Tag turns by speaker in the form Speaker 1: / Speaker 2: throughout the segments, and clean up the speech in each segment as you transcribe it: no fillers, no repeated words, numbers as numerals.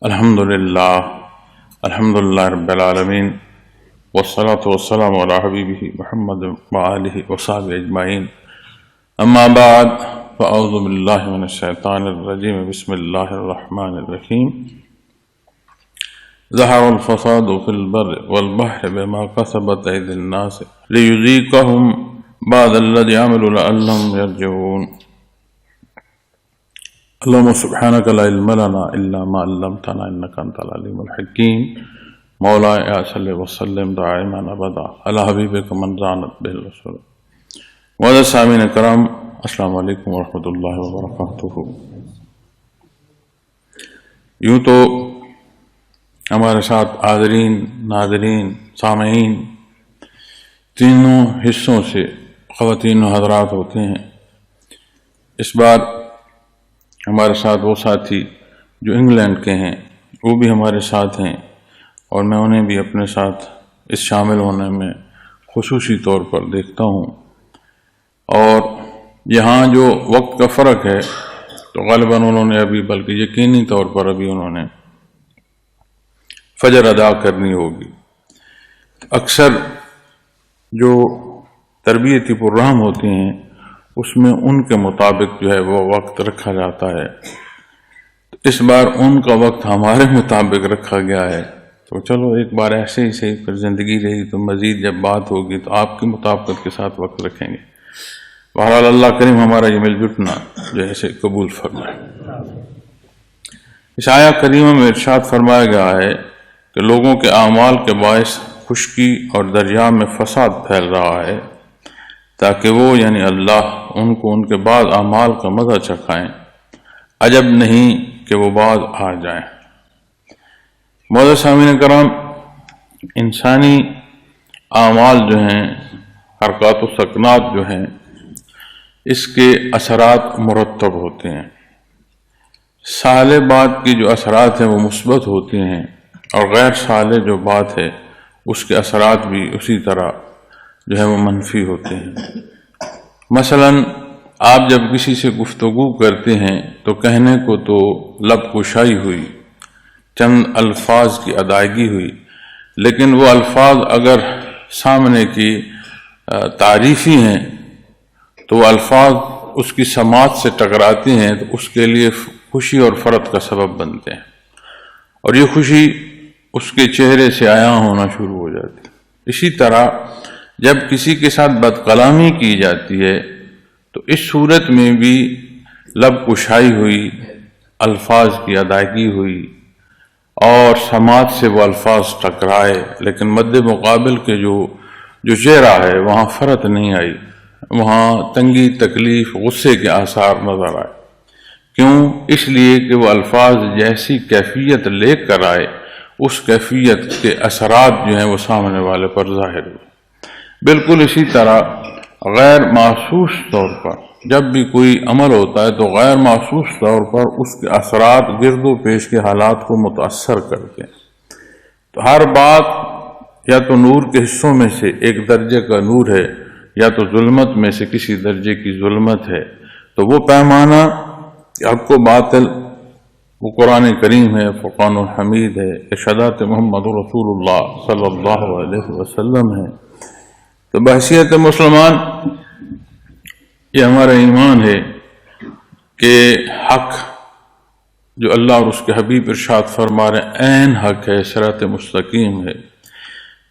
Speaker 1: الحمدللہ رب العالمین والصلاة والسلام علی حبیبہ محمد وآلہ وصحبہ اجمعین اما بعد فاعوذ باللہ من الشیطان الرجیم بسم اللہ الرحمن الرحیم ظہر الفساد فی البر والبحر بما کسبت ایدی الناس لیذیقہم بعض الذی عملوا لعلہم یرجعون اللهم سبحانك لا علم لنا إلا ما علمتنا إنك أنت العليم الحكيم مولاي صل وسلم دائما أبدا على حبيبك من زانت به الرسول وعلى السامعين الكرام السلام علیکم ورحمۃ اللہ وبرکاتہ۔ یوں تو ہمارے ساتھ حاضرین، ناظرین، سامعین تینوں حصوں سے خواتین و حضرات ہوتے ہیں۔ اس بار ہمارے ساتھ وہ ساتھی جو انگلینڈ کے ہیں وہ بھی ہمارے ساتھ ہیں، اور میں انہیں بھی اپنے ساتھ اس شامل ہونے میں خصوصی طور پر دیکھتا ہوں۔ اور یہاں جو وقت کا فرق ہے تو غالباً انہوں نے ابھی، بلکہ یقینی طور پر ابھی انہوں نے فجر ادا کرنی ہوگی۔ اکثر جو تربیتی پروگرام ہوتے ہیں اس میں ان کے مطابق جو ہے وہ وقت رکھا جاتا ہے، اس بار ان کا وقت ہمارے مطابق رکھا گیا ہے، تو چلو ایک بار ایسے ہی صحیح، پھر زندگی رہی تو مزید جب بات ہوگی تو آپ کی مطابقت کے ساتھ وقت رکھیں گے۔ بہرحال اللہ کریم ہمارا یہ مل جٹنا جو ہے اسے قبول فرمائے۔ اس آیہ کریمہ میں ارشاد فرمایا گیا ہے کہ لوگوں کے اعمال کے باعث خشکی اور دریا میں فساد پھیل رہا ہے تاکہ وہ یعنی اللہ ان کو ان کے بعض اعمال کا مزہ چکھائیں، عجب نہیں کہ وہ بعض آ جائیں۔ معزز سامعین کرام، انسانی اعمال جو ہیں، حرکات و سکنات جو ہیں، اس کے اثرات مرتب ہوتے ہیں۔ صالح بات کی جو اثرات ہیں وہ مثبت ہوتے ہیں، اور غیر صالح جو بات ہے اس کے اثرات بھی اسی طرح جو ہے وہ منفی ہوتے ہیں۔ مثلا آپ جب کسی سے گفتگو کرتے ہیں تو کہنے کو تو لب کشائی ہوئی، چند الفاظ کی ادائیگی ہوئی، لیکن وہ الفاظ اگر سامنے کی تعریفی ہیں تو وہ الفاظ اس کی سماعت سے ٹکراتے ہیں تو اس کے لیے خوشی اور فرحت کا سبب بنتے ہیں، اور یہ خوشی اس کے چہرے سے عیاں ہونا شروع ہو جاتی ہے۔ اسی طرح جب کسی کے ساتھ بد کلامی کی جاتی ہے تو اس صورت میں بھی لب کشائی ہوئی، الفاظ کی ادائیگی ہوئی، اور سماعت سے وہ الفاظ ٹکرائے، لیکن مد مقابل کے جو چہرہ ہے وہاں فرحت نہیں آئی، وہاں تنگی، تکلیف، غصے کے آثار نظر آئے۔ کیوں؟ اس لیے کہ وہ الفاظ جیسی کیفیت لے کر آئے اس کیفیت کے اثرات جو ہیں وہ سامنے والے پر ظاہر ہوئے۔ بالکل اسی طرح غیر محسوس طور پر جب بھی کوئی عمل ہوتا ہے تو غیر محسوس طور پر اس کے اثرات گرد و پیش کے حالات کو متاثر کرتے ہیں۔ تو ہر بات یا تو نور کے حصوں میں سے ایک درجے کا نور ہے، یا تو ظلمت میں سے کسی درجے کی ظلمت ہے، تو وہ پیمانہ حق و باطل وہ قرآن کریم ہے، فرقان الحمید ہے، ارشادات محمد رسول اللہ صلی اللہ علیہ وسلم ہے۔ تو بحیثیت مسلمان یہ ہمارا ایمان ہے کہ حق جو اللہ اور اس کے حبیب ارشاد فرما رہے عین حق ہے، صراط مستقیم ہے۔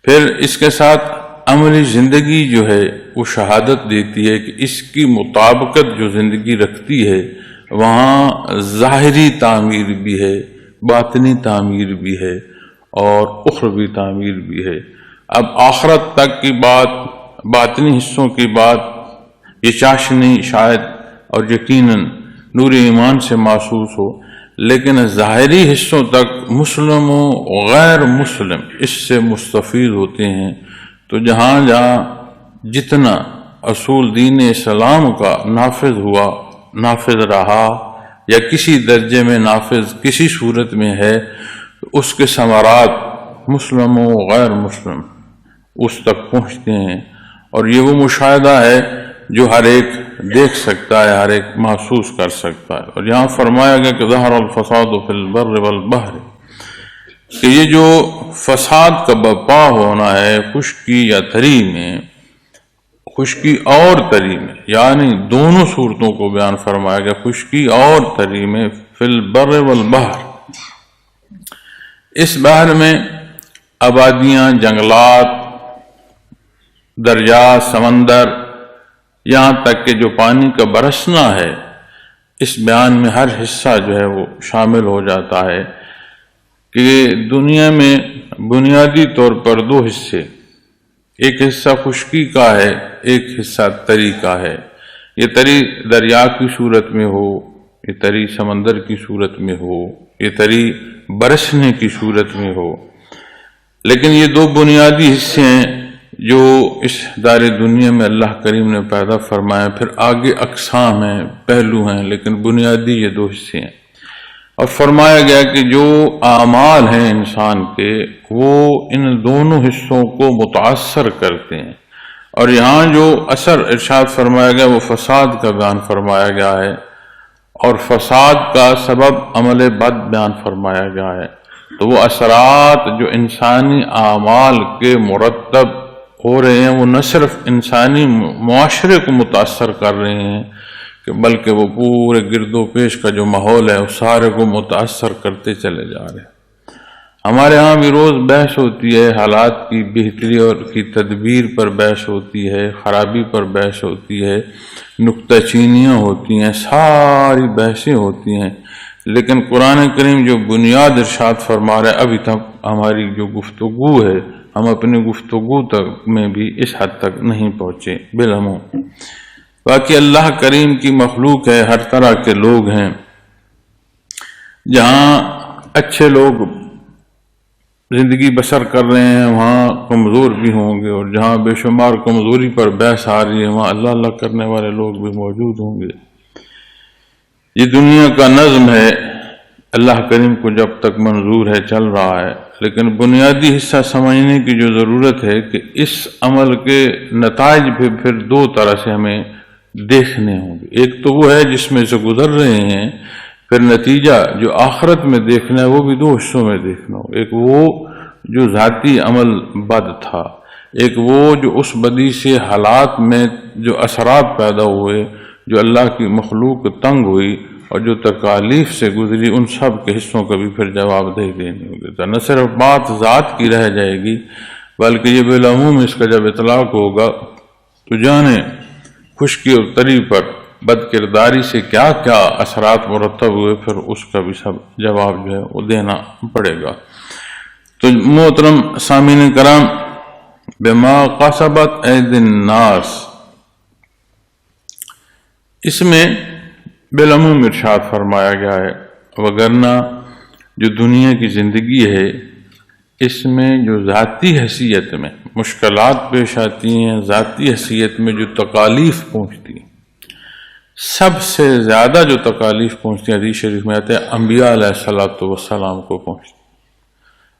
Speaker 1: پھر اس کے ساتھ عملی زندگی جو ہے وہ شہادت دیتی ہے کہ اس کی مطابقت جو زندگی رکھتی ہے وہاں ظاہری تعمیر بھی ہے، باطنی تعمیر بھی ہے، اور اخروی تعمیر بھی ہے۔ اب آخرت تک کی بات، باطنی حصوں کی بات، یہ چاشنی شاید اور یقیناً نور ایمان سے محسوس ہو، لیکن ظاہری حصوں تک مسلم و غیر مسلم اس سے مستفید ہوتے ہیں۔ تو جہاں جہاں جتنا اصول دین اسلام کا نافذ ہوا، نافذ رہا، یا کسی درجے میں نافذ کسی صورت میں ہے، اس کے ثمرات مسلم و غیر مسلم اس تک پہنچتے ہیں، اور یہ وہ مشاہدہ ہے جو ہر ایک دیکھ سکتا ہے، ہر ایک محسوس کر سکتا ہے۔ اور یہاں فرمایا گیا کہ ظہر الفساد فی البر والبحر، کہ یہ جو فساد کا برپا ہونا ہے خشکی یا تری میں، خشکی اور تری میں، یعنی دونوں صورتوں کو بیان فرمایا گیا، خشکی اور تری میں، فی البر والبحر، اس بحر میں آبادیاں، جنگلات، دریات، سمندر، یہاں تک کہ جو پانی کا برسنا ہے، اس بیان میں ہر حصہ جو ہے وہ شامل ہو جاتا ہے کہ دنیا میں بنیادی طور پر دو حصے، ایک حصہ خشکی کا ہے، ایک حصہ تری کا ہے۔ یہ تری دریا کی صورت میں ہو، یہ تری سمندر کی صورت میں ہو، یہ تری برسنے کی صورت میں ہو، لیکن یہ دو بنیادی حصے ہیں جو اس دار دنیا میں اللہ کریم نے پیدا فرمایا۔ پھر آگے اقسام ہیں، پہلو ہیں، لیکن بنیادی یہ دو حصے ہیں۔ اور فرمایا گیا کہ جو اعمال ہیں انسان کے، وہ ان دونوں حصوں کو متاثر کرتے ہیں، اور یہاں جو اثر ارشاد فرمایا گیا وہ فساد کا بیان فرمایا گیا ہے، اور فساد کا سبب عمل بد بیان فرمایا گیا ہے۔ تو وہ اثرات جو انسانی اعمال کے مرتب ہو رہے ہیں، وہ نہ صرف انسانی معاشرے کو متاثر کر رہے ہیں کہ بلکہ وہ پورے گرد و پیش کا جو ماحول ہے اس سارے کو متاثر کرتے چلے جا رہے ہیں۔ ہمارے ہاں بھی روز بحث ہوتی ہے، حالات کی بہتری اور کی تدبیر پر بحث ہوتی ہے، خرابی پر بحث ہوتی ہے، نکتہ چینیاں ہوتی ہیں، ساری بحثیں ہوتی ہیں، لیکن قرآن کریم جو بنیاد ارشاد فرما رہا ہے، ابھی تک ہماری جو گفتگو ہے، ہم اپنی گفتگو تک میں بھی اس حد تک نہیں پہنچے بالعموم۔ باقی اللہ کریم کی مخلوق ہے، ہر طرح کے لوگ ہیں، جہاں اچھے لوگ زندگی بسر کر رہے ہیں وہاں کمزور بھی ہوں گے، اور جہاں بے شمار کمزوری پر بحث آ رہی ہے وہاں اللہ اللہ کرنے والے لوگ بھی موجود ہوں گے۔ یہ دنیا کا نظم ہے، اللہ کریم کو جب تک منظور ہے چل رہا ہے، لیکن بنیادی حصہ سمجھنے کی جو ضرورت ہے کہ اس عمل کے نتائج پھر دو طرح سے ہمیں دیکھنے ہوں گے۔ ایک تو وہ ہے جس میں سے گزر رہے ہیں، پھر نتیجہ جو آخرت میں دیکھنا ہے وہ بھی دو حصوں میں دیکھنا ہو۔ ایک وہ جو ذاتی عمل بد تھا، ایک وہ جو اس بدی سے حالات میں جو اثرات پیدا ہوئے، جو اللہ کی مخلوق تنگ ہوئی اور جو تکالیف سے گزری، ان سب کے حصوں کا بھی پھر جواب دہی دینی ہوگی۔ تو نہ صرف بات ذات کی رہ جائے گی بلکہ یہ بالعموم اس کا جب اطلاق ہوگا تو جانے خشکی اور تری پر بد کرداری سے کیا کیا اثرات مرتب ہوئے، پھر اس کا بھی سب جواب جو ہے وہ دینا پڑے گا۔ تو محترم سامعین کرام، بما قصبت اید الناس، اس میں بالعموم ارشاد فرمایا گیا ہے، وگرنہ جو دنیا کی زندگی ہے اس میں جو ذاتی حیثیت میں مشکلات پیش آتی ہیں، ذاتی حیثیت میں جو تکالیف پہنچتی ہیں، سب سے زیادہ جو تکالیف پہنچتی ہیں حدیث شریف میں آتے ہیں انبیاء علیہ السلام کو پہنچتی۔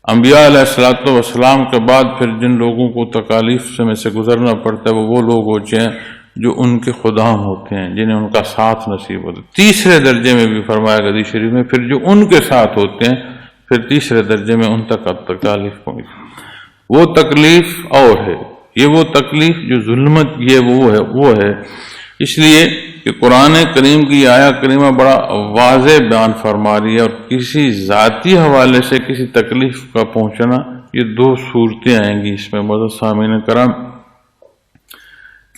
Speaker 1: انبیاء علیہ السلام کے بعد پھر جن لوگوں کو تکالیف میں سے گزرنا پڑتا ہے وہ لوگ ہوتے ہیں جو ان کے خدام ہوتے ہیں، جنہیں ان کا ساتھ نصیب ہوتا ہے۔ تیسرے درجے میں بھی فرمایا گیا حدیث شریف میں، پھر جو ان کے ساتھ ہوتے ہیں پھر تیسرے درجے میں ان تک تکالیف پہنچتی۔ وہ تکلیف اور ہے، یہ وہ تکلیف جو ظلمت یہ وہ ہے، اس لیے کہ قرآن کریم کی آیا کریمہ بڑا واضح بیان فرما رہی ہے، اور کسی ذاتی حوالے سے کسی تکلیف کا پہنچنا، یہ دو صورتیں آئیں گی اس میں۔ معزز سامعین کرام،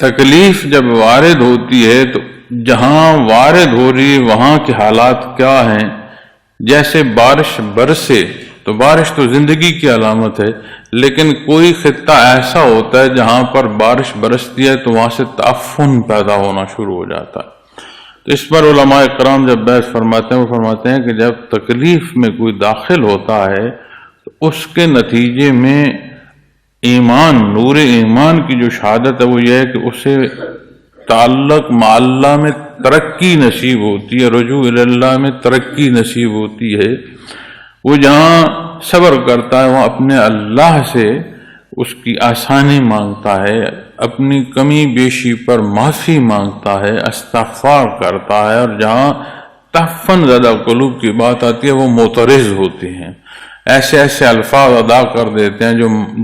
Speaker 1: تکلیف جب وارد ہوتی ہے تو جہاں وارد ہو رہی ہے وہاں کے حالات کیا ہیں؟ جیسے بارش برسے، تو بارش تو زندگی کی علامت ہے، لیکن کوئی خطہ ایسا ہوتا ہے جہاں پر بارش برستی ہے تو وہاں سے تعفن پیدا ہونا شروع ہو جاتا ہے۔ تو اس پر علماء کرام جب بحث فرماتے ہیں وہ فرماتے ہیں کہ جب تکلیف میں کوئی داخل ہوتا ہے تو اس کے نتیجے میں ایمان، نور ایمان کی جو شہادت ہے وہ یہ ہے کہ اسے تعلق مع اللہ میں ترقی نصیب ہوتی ہے، رجوع اللہ میں ترقی نصیب ہوتی ہے۔ وہ جہاں صبر کرتا ہے وہاں اپنے اللہ سے اس کی آسانی مانگتا ہے، اپنی کمی بیشی پر معافی مانگتا ہے، استغفار کرتا ہے، اور جہاں تعفن زدہ قلوب کی بات آتی ہے وہ معترض ہوتے ہیں، ایسے ایسے الفاظ ادا کر دیتے ہیں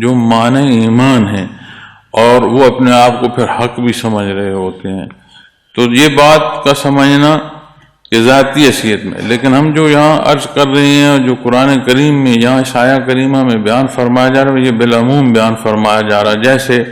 Speaker 1: جو معنی ایمان ہیں، اور وہ اپنے آپ کو پھر حق بھی سمجھ رہے ہوتے ہیں۔ تو یہ بات کا سمجھنا کہ ذاتی حیثیت میں، لیکن ہم جو یہاں عرض کر رہے ہیں، جو قرآن کریم میں یہاں اس آیہ کریمہ میں بیان فرمایا جا رہا ہے، یہ بالعموم بیان فرمایا جا رہا ہے۔ جیسے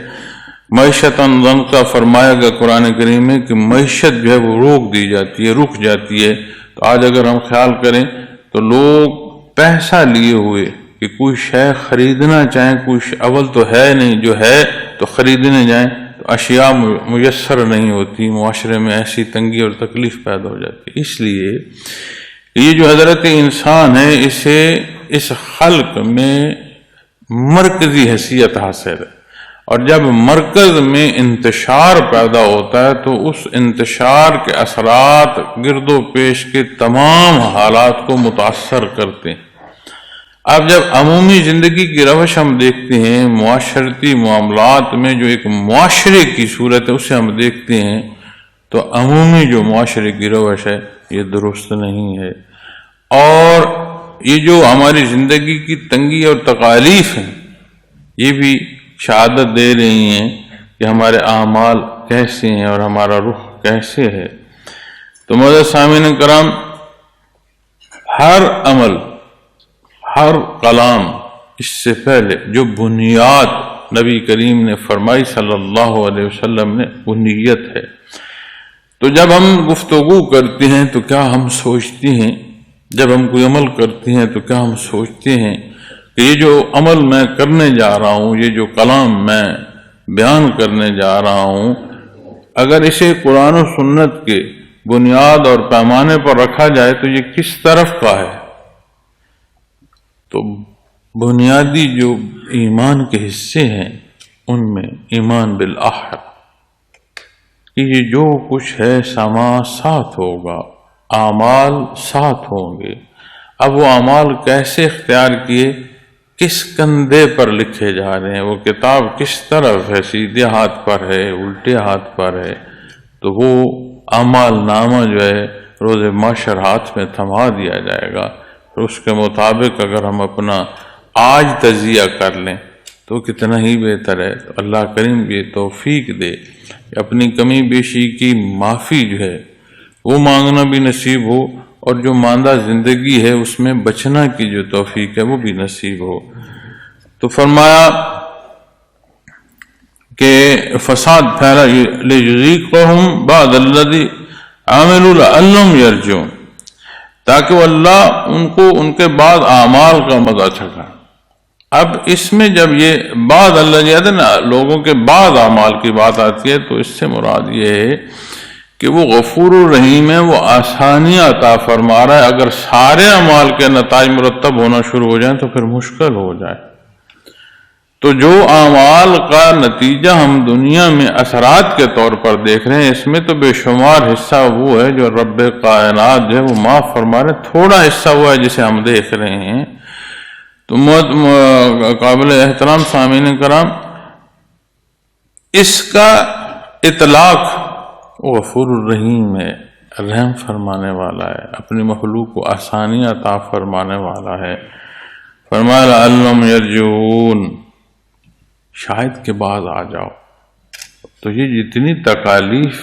Speaker 1: معیشت ضنکا فرمایا گیا قرآن کریم میں کہ معیشت جو ہے وہ روک دی جاتی ہے، رک جاتی ہے۔ تو آج اگر ہم خیال کریں تو لوگ پیسہ لیے ہوئے کہ کوئی شے خریدنا چاہیں، کوئی اول تو ہے نہیں، جو ہے تو خریدنے جائیں تو اشیاء میسر نہیں ہوتی، معاشرے میں ایسی تنگی اور تکلیف پیدا ہو جاتی ہے۔ اس لیے یہ جو حضرت انسان ہے، اسے اس خلق میں مرکزی حیثیت حاصل ہے، اور جب مرکز میں انتشار پیدا ہوتا ہے تو اس انتشار کے اثرات گرد و پیش کے تمام حالات کو متاثر کرتے ہیں۔ اب جب عمومی زندگی کی روش ہم دیکھتے ہیں، معاشرتی معاملات میں جو ایک معاشرے کی صورت ہے اسے ہم دیکھتے ہیں، تو عمومی جو معاشرے کی روش ہے یہ درست نہیں ہے، اور یہ جو ہماری زندگی کی تنگی اور تکالیف ہیں یہ بھی شہادت دے رہی ہیں کہ ہمارے اعمال کیسے ہیں اور ہمارا رخ کیسے ہے۔ تو معزز سامعین کرام، ہر عمل، ہر کلام، اس سے پہلے جو بنیاد نبی کریم نے فرمائی صلی اللہ علیہ وسلم نے، وہ نیت ہے۔ تو جب ہم گفتگو کرتے ہیں تو کیا ہم سوچتے ہیں، جب ہم کوئی عمل کرتے ہیں تو کیا ہم سوچتے ہیں کہ یہ جو عمل میں کرنے جا رہا ہوں، یہ جو کلام میں بیان کرنے جا رہا ہوں، اگر اسے قرآن و سنت کے بنیاد اور پیمانے پر رکھا جائے تو یہ کس طرف کا ہے؟ تو بنیادی جو ایمان کے حصے ہیں ان میں ایمان بالآخر، کہ یہ جو کچھ ہے سما ساتھ ہوگا، اعمال ساتھ ہوں گے۔ اب وہ اعمال کیسے اختیار کیے، کس کندھے پر لکھے جا رہے ہیں، وہ کتاب کس طرف ہے، سیدھے ہاتھ پر ہے، الٹے ہاتھ پر ہے، تو وہ اعمال نامہ جو ہے روز محشر ہاتھ میں تھما دیا جائے گا۔ اس کے مطابق اگر ہم اپنا آج تجزیہ کر لیں تو کتنا ہی بہتر ہے۔ تو اللہ کریم یہ توفیق دے کہ اپنی کمی بیشی کی معافی جو ہے وہ مانگنا بھی نصیب ہو، اور جو ماندہ زندگی ہے اس میں بچنا کی جو توفیق ہے وہ بھی نصیب ہو۔ تو فرمایا کہ فساد پھیلا لیذیقہم بعد الذی عملوا لعلہم یرجعون، تاکہ وہ اللہ ان کو ان کے بعد اعمال کا مزہ چکھا۔ اب اس میں جب یہ بعد اللہ نا لوگوں کے بعد اعمال کی بات آتی ہے تو اس سے مراد یہ ہے کہ وہ غفور الرحیم ہے، وہ آسانیاں عطا فرما رہا ہے۔ اگر سارے اعمال کے نتائج مرتب ہونا شروع ہو جائیں تو پھر مشکل ہو جائے۔ تو جو اعمال کا نتیجہ ہم دنیا میں اثرات کے طور پر دیکھ رہے ہیں، اس میں تو بے شمار حصہ وہ ہے جو رب کائنات جو ہے وہ معاف فرما رہے، تھوڑا حصہ وہ ہے جسے ہم دیکھ رہے ہیں۔ تو قابل احترام سامعین کرام، اس کا اطلاق غفور الرحیم ہے، رحم فرمانے والا ہے، اپنی مخلوق کو آسانیاں عطا فرمانے والا ہے۔ فرمایا لعلہم یرجعون، شاید کے بعد آ جاؤ۔ تو یہ جتنی تکالیف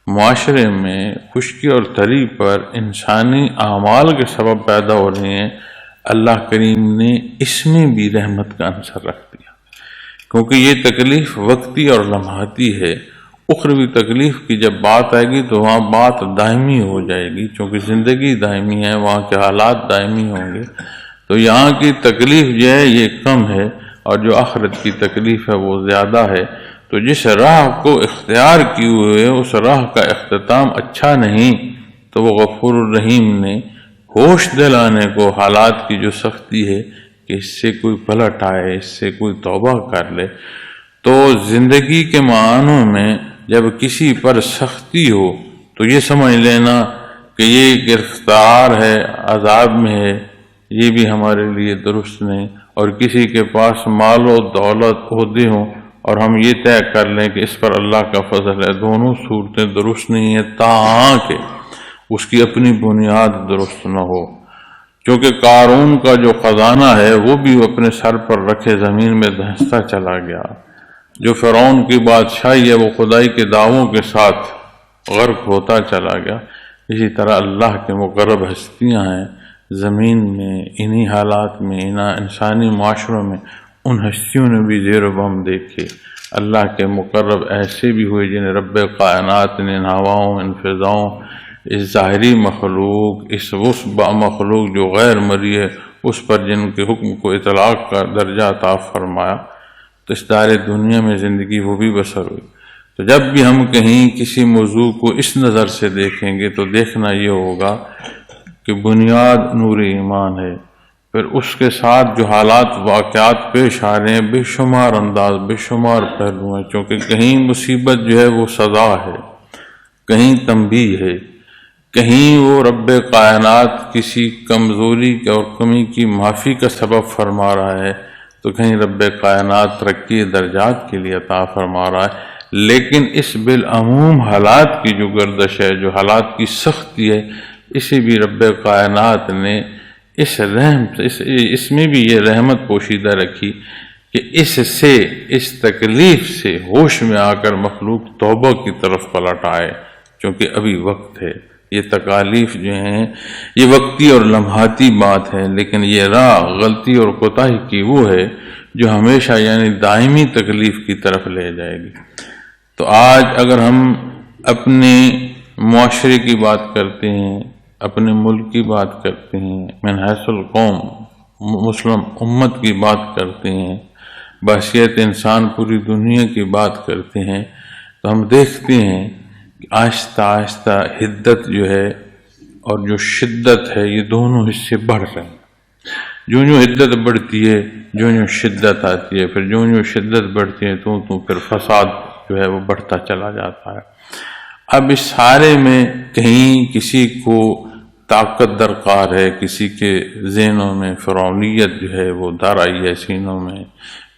Speaker 1: معاشرے میں خشکی اور تری پر انسانی اعمال کے سبب پیدا ہو رہی ہیں، اللہ کریم نے اس میں بھی رحمت کا عنصر رکھ دیا، کیونکہ یہ تکلیف وقتی اور لمحاتی ہے۔ اخروی تکلیف کی جب بات آئے گی تو وہاں بات دائمی ہو جائے گی، چونکہ زندگی دائمی ہے، وہاں کے حالات دائمی ہوں گے۔ تو یہاں کی تکلیف جو ہے یہ کم ہے، اور جو آخرت کی تکلیف ہے وہ زیادہ ہے۔ تو جس راہ کو اختیار کیے ہوئے اس راہ کا اختتام اچھا نہیں، تو وہ غفور الرحیم نے ہوش دلانے کو حالات کی جو سختی ہے کہ اس سے کوئی پلٹ آئے، اس سے کوئی توبہ کر لے۔ تو زندگی کے معنوں میں جب کسی پر سختی ہو تو یہ سمجھ لینا کہ یہ گرفتار ہے، عذاب میں ہے، یہ بھی ہمارے لیے درست نہیں۔ اور کسی کے پاس مال و دولت عہدے ہوں اور ہم یہ طے کر لیں کہ اس پر اللہ کا فضل ہے، دونوں صورتیں درست نہیں ہیں، تاکہ اس کی اپنی بنیاد درست نہ ہو۔ چونکہ قارون کا جو خزانہ ہے وہ بھی اپنے سر پر رکھے زمین میں دھنستا چلا گیا، جو فرعون کی بادشاہی ہے وہ خدائی کے دعووں کے ساتھ غرق ہوتا چلا گیا۔ اسی طرح اللہ کے مقرب ہستیاں ہیں زمین میں، انہی حالات میں، انسانی معاشروں میں ان ہستیوں نے بھی زیر و بم دیکھے۔ اللہ کے مقرب ایسے بھی ہوئے جنہیں رب کائنات نے ان ہواؤں، ان فضاؤں، اس ظاہری مخلوق، اس وسبع مخلوق جو غیر مری ہے اس پر جن کے حکم کو اطلاق کا درجہ عطا فرمایا، تو اس دار دنیا میں زندگی وہ بھی بسر ہوئی۔ تو جب بھی ہم کہیں کسی موضوع کو اس نظر سے دیکھیں گے تو دیکھنا یہ ہوگا کہ بنیاد نور ایمان ہے، پھر اس کے ساتھ جو حالات واقعات پیش آ رہے ہیں بے شمار انداز، بے شمار پہلو ہیں، چونکہ کہیں مصیبت جو ہے وہ سزا ہے، کہیں تنبیہ ہے، کہیں وہ رب کائنات کسی کمزوری اور کمی کی معافی کا سبب فرما رہا ہے، تو کہیں رب کائنات ترقی درجات کے لیے عطا فرما رہا ہے۔ لیکن اس بالعموم حالات کی جو گردش ہے، جو حالات کی سختی ہے، اسے بھی رب کائنات نے اس رحم اس میں بھی یہ رحمت پوشیدہ رکھی کہ اس تکلیف سے ہوش میں آ کر مخلوق توبہ کی طرف پلٹ آئے، چونکہ ابھی وقت ہے۔ یہ تکالیف جو ہیں یہ وقتی اور لمحاتی بات ہے، لیکن یہ راہ غلطی اور کوتاہی کی وہ ہے جو ہمیشہ یعنی دائمی تکلیف کی طرف لے جائے گی۔ تو آج اگر ہم اپنے معاشرے کی بات کرتے ہیں، اپنے ملک کی بات کرتے ہیں، من حیث القوم مسلم امت کی بات کرتے ہیں، بحیثیت انسان پوری دنیا کی بات کرتے ہیں، تو ہم دیکھتے ہیں کہ آہستہ آہستہ حدت جو ہے اور جو شدت ہے یہ دونوں حصے بڑھ رہے ہیں۔ جو حدت بڑھتی ہے، جو شدت آتی ہے، پھر جو شدت بڑھتی ہے تو پھر فساد جو ہے وہ بڑھتا چلا جاتا ہے۔ اب اس سارے میں کہیں کسی کو طاقت درکار ہے، کسی کے ذہنوں میں فرعونیت جو ہے وہ دار آئی ہے سینوں میں،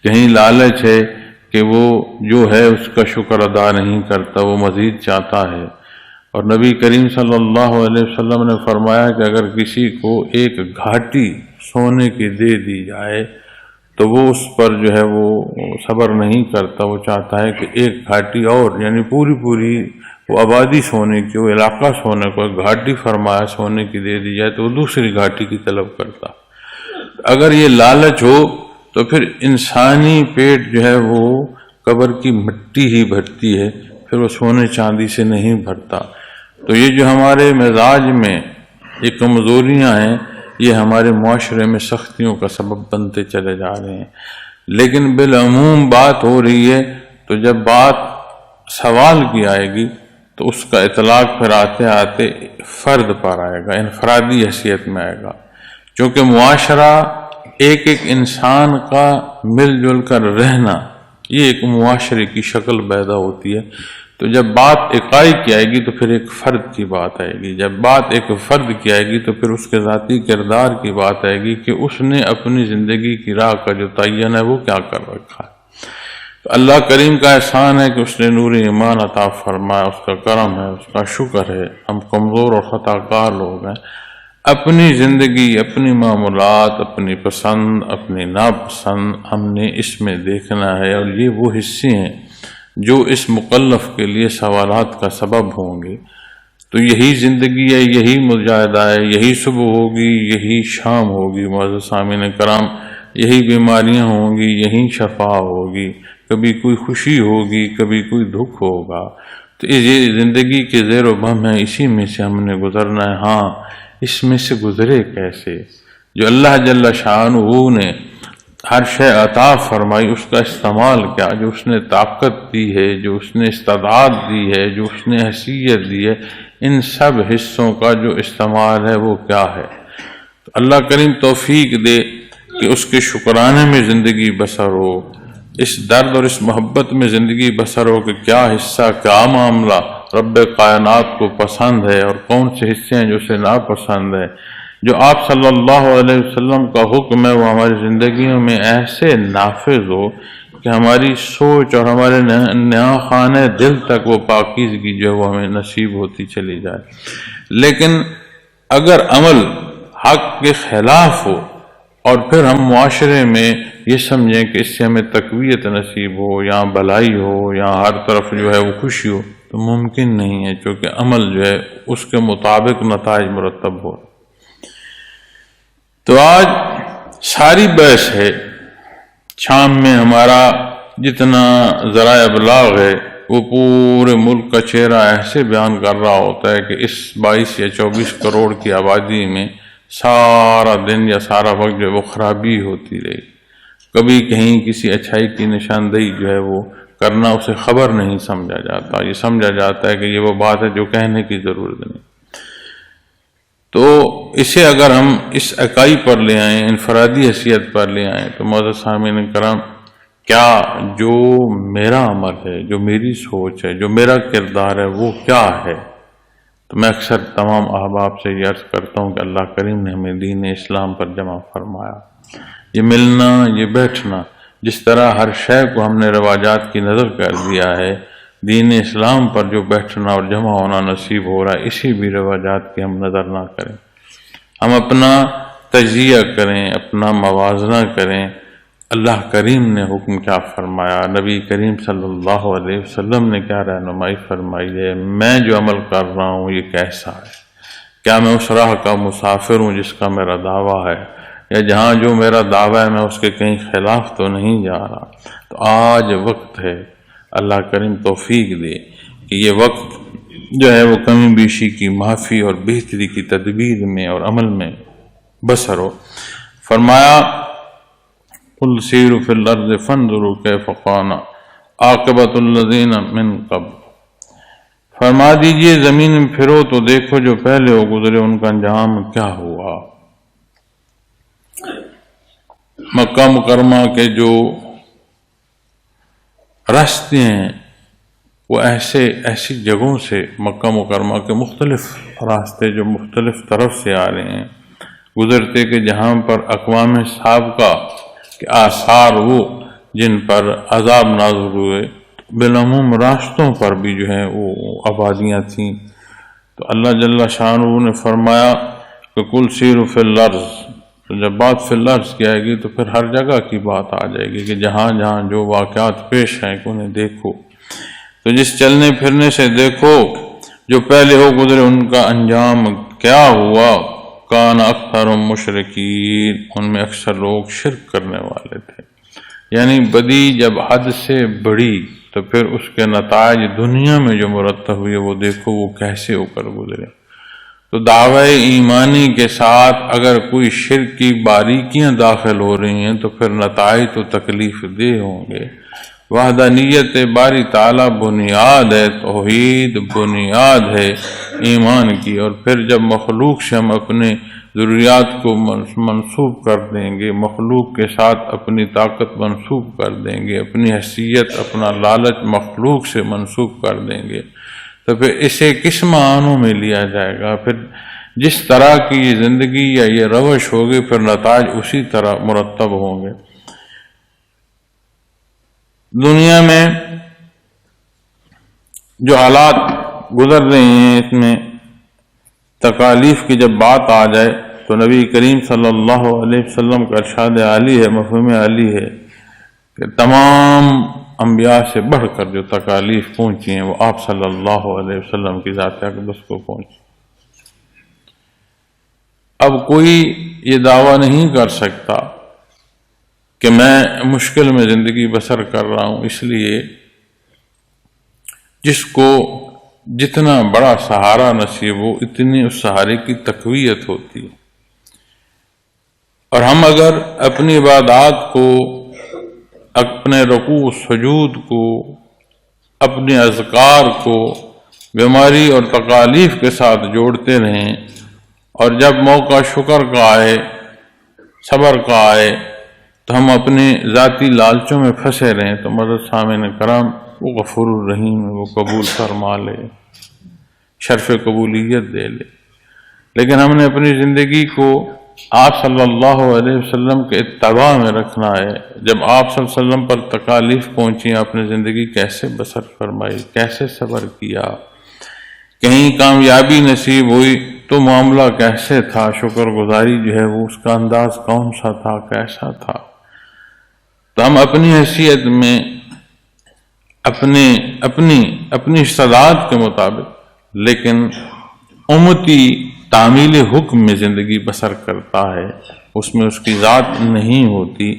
Speaker 1: کہیں لالچ ہے کہ وہ جو ہے اس کا شکر ادا نہیں کرتا، وہ مزید چاہتا ہے۔ اور نبی کریم صلی اللہ علیہ وسلم نے فرمایا کہ اگر کسی کو ایک گھاٹی سونے کی دے دی جائے تو وہ اس پر جو ہے وہ صبر نہیں کرتا، وہ چاہتا ہے کہ ایک گھاٹی اور، یعنی پوری وہ آبادی سونے کی، وہ علاقہ سونے کو، گھاٹی فرمایا سونے کی دے دی جائے تو وہ دوسری گھاٹی کی طلب کرتا۔ اگر یہ لالچ ہو تو پھر انسانی پیٹ جو ہے وہ قبر کی مٹی ہی بھرتی ہے، پھر وہ سونے چاندی سے نہیں بھرتا۔ تو یہ جو ہمارے مزاج میں یہ کمزوریاں ہیں یہ ہمارے معاشرے میں سختیوں کا سبب بنتے چلے جا رہے ہیں۔ لیکن بالعموم بات ہو رہی ہے تو جب بات سوال کی آئے گی تو اس کا اطلاق پھر آتے آتے فرد پر آئے گا، انفرادی حیثیت میں آئے گا، چونکہ معاشرہ ایک انسان کا مل جل کر رہنا یہ ایک معاشرے کی شکل پیدا ہوتی ہے۔ تو جب بات اکائی کی آئے گی تو پھر ایک فرد کی بات آئے گی، جب بات ایک فرد کی آئے گی تو پھر اس کے ذاتی کردار کی بات آئے گی کہ اس نے اپنی زندگی کی راہ کا جو تعین ہے وہ کیا کر رکھا ہے۔ تو اللہ کریم کا احسان ہے کہ اس نے نور ایمان عطا فرمایا، اس کا کرم ہے، اس کا شکر ہے۔ ہم کمزور اور خطا کار لوگ ہیں، اپنی زندگی، اپنی معاملات، اپنی پسند، اپنی ناپسند ہم نے اس میں دیکھنا ہے، اور یہ وہ حصے ہیں جو اس مکلف کے لیے سوالات کا سبب ہوں گے۔ تو یہی زندگی ہے، یہی مجاہدہ ہے، یہی صبح ہوگی، یہی شام ہوگی معزز سامعین کرام، یہی بیماریاں ہوں گی، یہی شفا ہوگی، کبھی کوئی خوشی ہوگی، کبھی کوئی دکھ ہوگا۔ تو یہ زندگی کے زیر و بم ہے، اسی میں سے ہم نے گزرنا ہے۔ ہاں، اس میں سے گزرے کیسے؟ جو اللہ جل شانہ نے ہر شے عطا فرمائی اس کا استعمال کیا، جو اس نے طاقت دی ہے، جو اس نے استعداد دی ہے، جو اس نے حیثیت دی ہے، ان سب حصوں کا جو استعمال ہے وہ کیا ہے۔ تو اللہ کریم توفیق دے کہ اس کے شکرانے میں زندگی بسر ہو، اس درد اور اس محبت میں زندگی بسر ہو کہ کیا حصہ، کیا معاملہ رب کائنات کو پسند ہے اور کون سے حصے ہیں جو اسے ناپسند ہے۔ جو آپ صلی اللہ علیہ وسلم کا حکم ہے وہ ہماری زندگیوں میں ایسے نافذ ہو کہ ہماری سوچ اور ہمارے نیا خانے دل تک وہ پاکیزگی جو ہے وہ ہمیں نصیب ہوتی چلی جائے۔ لیکن اگر عمل حق کے خلاف ہو اور پھر ہم معاشرے میں یہ سمجھیں کہ اس سے ہمیں تقویت نصیب ہو یا بھلائی ہو یا ہر طرف جو ہے وہ خوشی ہو، تو ممکن نہیں ہے، چونکہ عمل جو ہے اس کے مطابق نتائج مرتب ہو۔ تو آج ساری بحث ہے، شام میں ہمارا جتنا ذرائع ابلاغ ہے وہ پورے ملک کا چہرہ ایسے بیان کر رہا ہوتا ہے کہ اس 22 یا 24 کروڑ کی آبادی میں سارا دن یا سارا وقت جو ہے وہ خرابی ہوتی رہی، کبھی کہیں کسی اچھائی کی نشاندہی جو ہے وہ کرنا اسے خبر نہیں سمجھا جاتا، یہ سمجھا جاتا ہے کہ یہ وہ بات ہے جو کہنے کی ضرورت نہیں۔ تو اسے اگر ہم اس اکائی پر لے آئیں، انفرادی حیثیت پر لے آئیں، تو معزز سامعین کرام، کیا جو میرا عمل ہے، جو میری سوچ ہے، جو میرا کردار ہے، وہ کیا ہے؟ تو میں اکثر تمام احباب سے یہ عرض کرتا ہوں کہ اللہ کریم نے ہمیں دین اسلام پر جمع فرمایا۔ یہ ملنا، یہ بیٹھنا، جس طرح ہر شے کو ہم نے رواجات کی نظر کر دیا ہے، دین اسلام پر جو بیٹھنا اور جمع ہونا نصیب ہو رہا ہے، اسی بھی رواجات کی ہم نظر نہ کریں، ہم اپنا تجزیہ کریں، اپنا موازنہ کریں۔ اللہ کریم نے حکم کیا فرمایا، نبی کریم صلی اللہ علیہ وسلم نے کیا رہنمائی فرمائی ہے، میں جو عمل کر رہا ہوں یہ کیسا ہے؟ کیا میں اس راہ کا مسافر ہوں جس کا میرا دعویٰ ہے، یا جہاں جو میرا دعویٰ ہے میں اس کے کہیں خلاف تو نہیں جا رہا؟ تو آج وقت ہے، اللہ کریم توفیق دے کہ یہ وقت جو ہے وہ کمی بیشی کی معافی اور بہتری کی تدبیر میں اور عمل میں بسر ہو۔ فرمایا قل سیروا فی الارض فانظروا کیف کان عاقبۃ الذین من قبل، فرما دیجئے زمین میں پھرو تو دیکھو جو پہلے ہو گزرے ان کا انجام کیا ہوا۔ مکہ مکرمہ کے جو راستے ہیں وہ ایسی جگہوں سے، مکہ مکرمہ کے مختلف راستے جو مختلف طرف سے آ رہے ہیں گزرتے، کہ جہاں پر اقوام سابقہ کے آثار وہ جن پر عذاب نازل ہوئے، بالعموم راستوں پر بھی جو ہیں وہ آبادیاں تھیں۔ تو اللہ جل شانہ نے فرمایا کہ کل سیروا فی الارض، تو جب بات فی الارض کی آئے گی تو پھر ہر جگہ کی بات آ جائے گی کہ جہاں جہاں جو واقعات پیش ہیں کہ انہیں دیکھو۔ تو جس چلنے پھرنے سے دیکھو جو پہلے ہو گزرے ان کا انجام کیا ہوا، کان اکثر مشرکین، ان میں اکثر لوگ شرک کرنے والے تھے۔ یعنی بدی جب حد سے بڑی تو پھر اس کے نتائج دنیا میں جو مرتب ہوئے وہ دیکھو وہ کیسے ہو کر گزرے۔ تو دعوی ایمانی کے ساتھ اگر کوئی شرک کی باریکیاں داخل ہو رہی ہیں تو پھر نتائج تو تکلیف دہ ہوں گے۔ وحدانیت باری تعالیٰ بنیاد ہے، توحید بنیاد ہے ایمان کی، اور پھر جب مخلوق سے ہم اپنے ضروریات کو منسوب کر دیں گے، مخلوق کے ساتھ اپنی طاقت منسوب کر دیں گے، اپنی حیثیت اپنا لالچ مخلوق سے منسوب کر دیں گے، تو پھر اسے کس معنوں میں لیا جائے گا؟ پھر جس طرح کی یہ زندگی یا یہ روش ہوگی پھر نتائج اسی طرح مرتب ہوں گے۔ دنیا میں جو حالات گزر رہے ہیں اس میں تکالیف کی جب بات آ جائے تو نبی کریم صلی اللہ علیہ وسلم کا ارشاد عالی ہے، مفہوم عالی ہے کہ تمام انبیاء سے بڑھ کر جو تکالیف پہنچی ہیں وہ آپ صلی اللہ علیہ وسلم کی ذات اقدس کو پہنچی۔ اب کوئی یہ دعویٰ نہیں کر سکتا کہ میں مشکل میں زندگی بسر کر رہا ہوں، اس لیے جس کو جتنا بڑا سہارا نصیب ہو اتنی اس سہارے کی تقویت ہوتی ہے۔ اور ہم اگر اپنی عبادات کو، اپنے رکوع سجود کو، اپنے اذکار کو بیماری اور تکالیف کے ساتھ جوڑتے رہیں، اور جب موقع شکر کا آئے، صبر کا آئے، تو ہم اپنے ذاتی لالچوں میں پھنسے رہیں، تو معزز سامعین کرام وہ غفور الرحیم ہے، وہ قبول فرما لے، شرف قبولیت دے لے۔ لیکن ہم نے اپنی زندگی کو آپ صلی اللہ علیہ وسلم کے اتباع میں رکھنا ہے۔ جب آپ صلی اللہ علیہ وسلم پر تکالیف پہنچی، آپ نے زندگی کیسے بسر فرمائی، کیسے صبر کیا، کہیں کامیابی نصیب ہوئی تو معاملہ کیسے تھا، شکر گزاری جو ہے وہ اس کا انداز کون سا تھا، کیسا تھا۔ تو ہم اپنی حیثیت میں اپنی استعداد کے مطابق، لیکن امتی تعمیل حکم میں زندگی بسر کرتا ہے، اس میں اس کی ذات نہیں ہوتی۔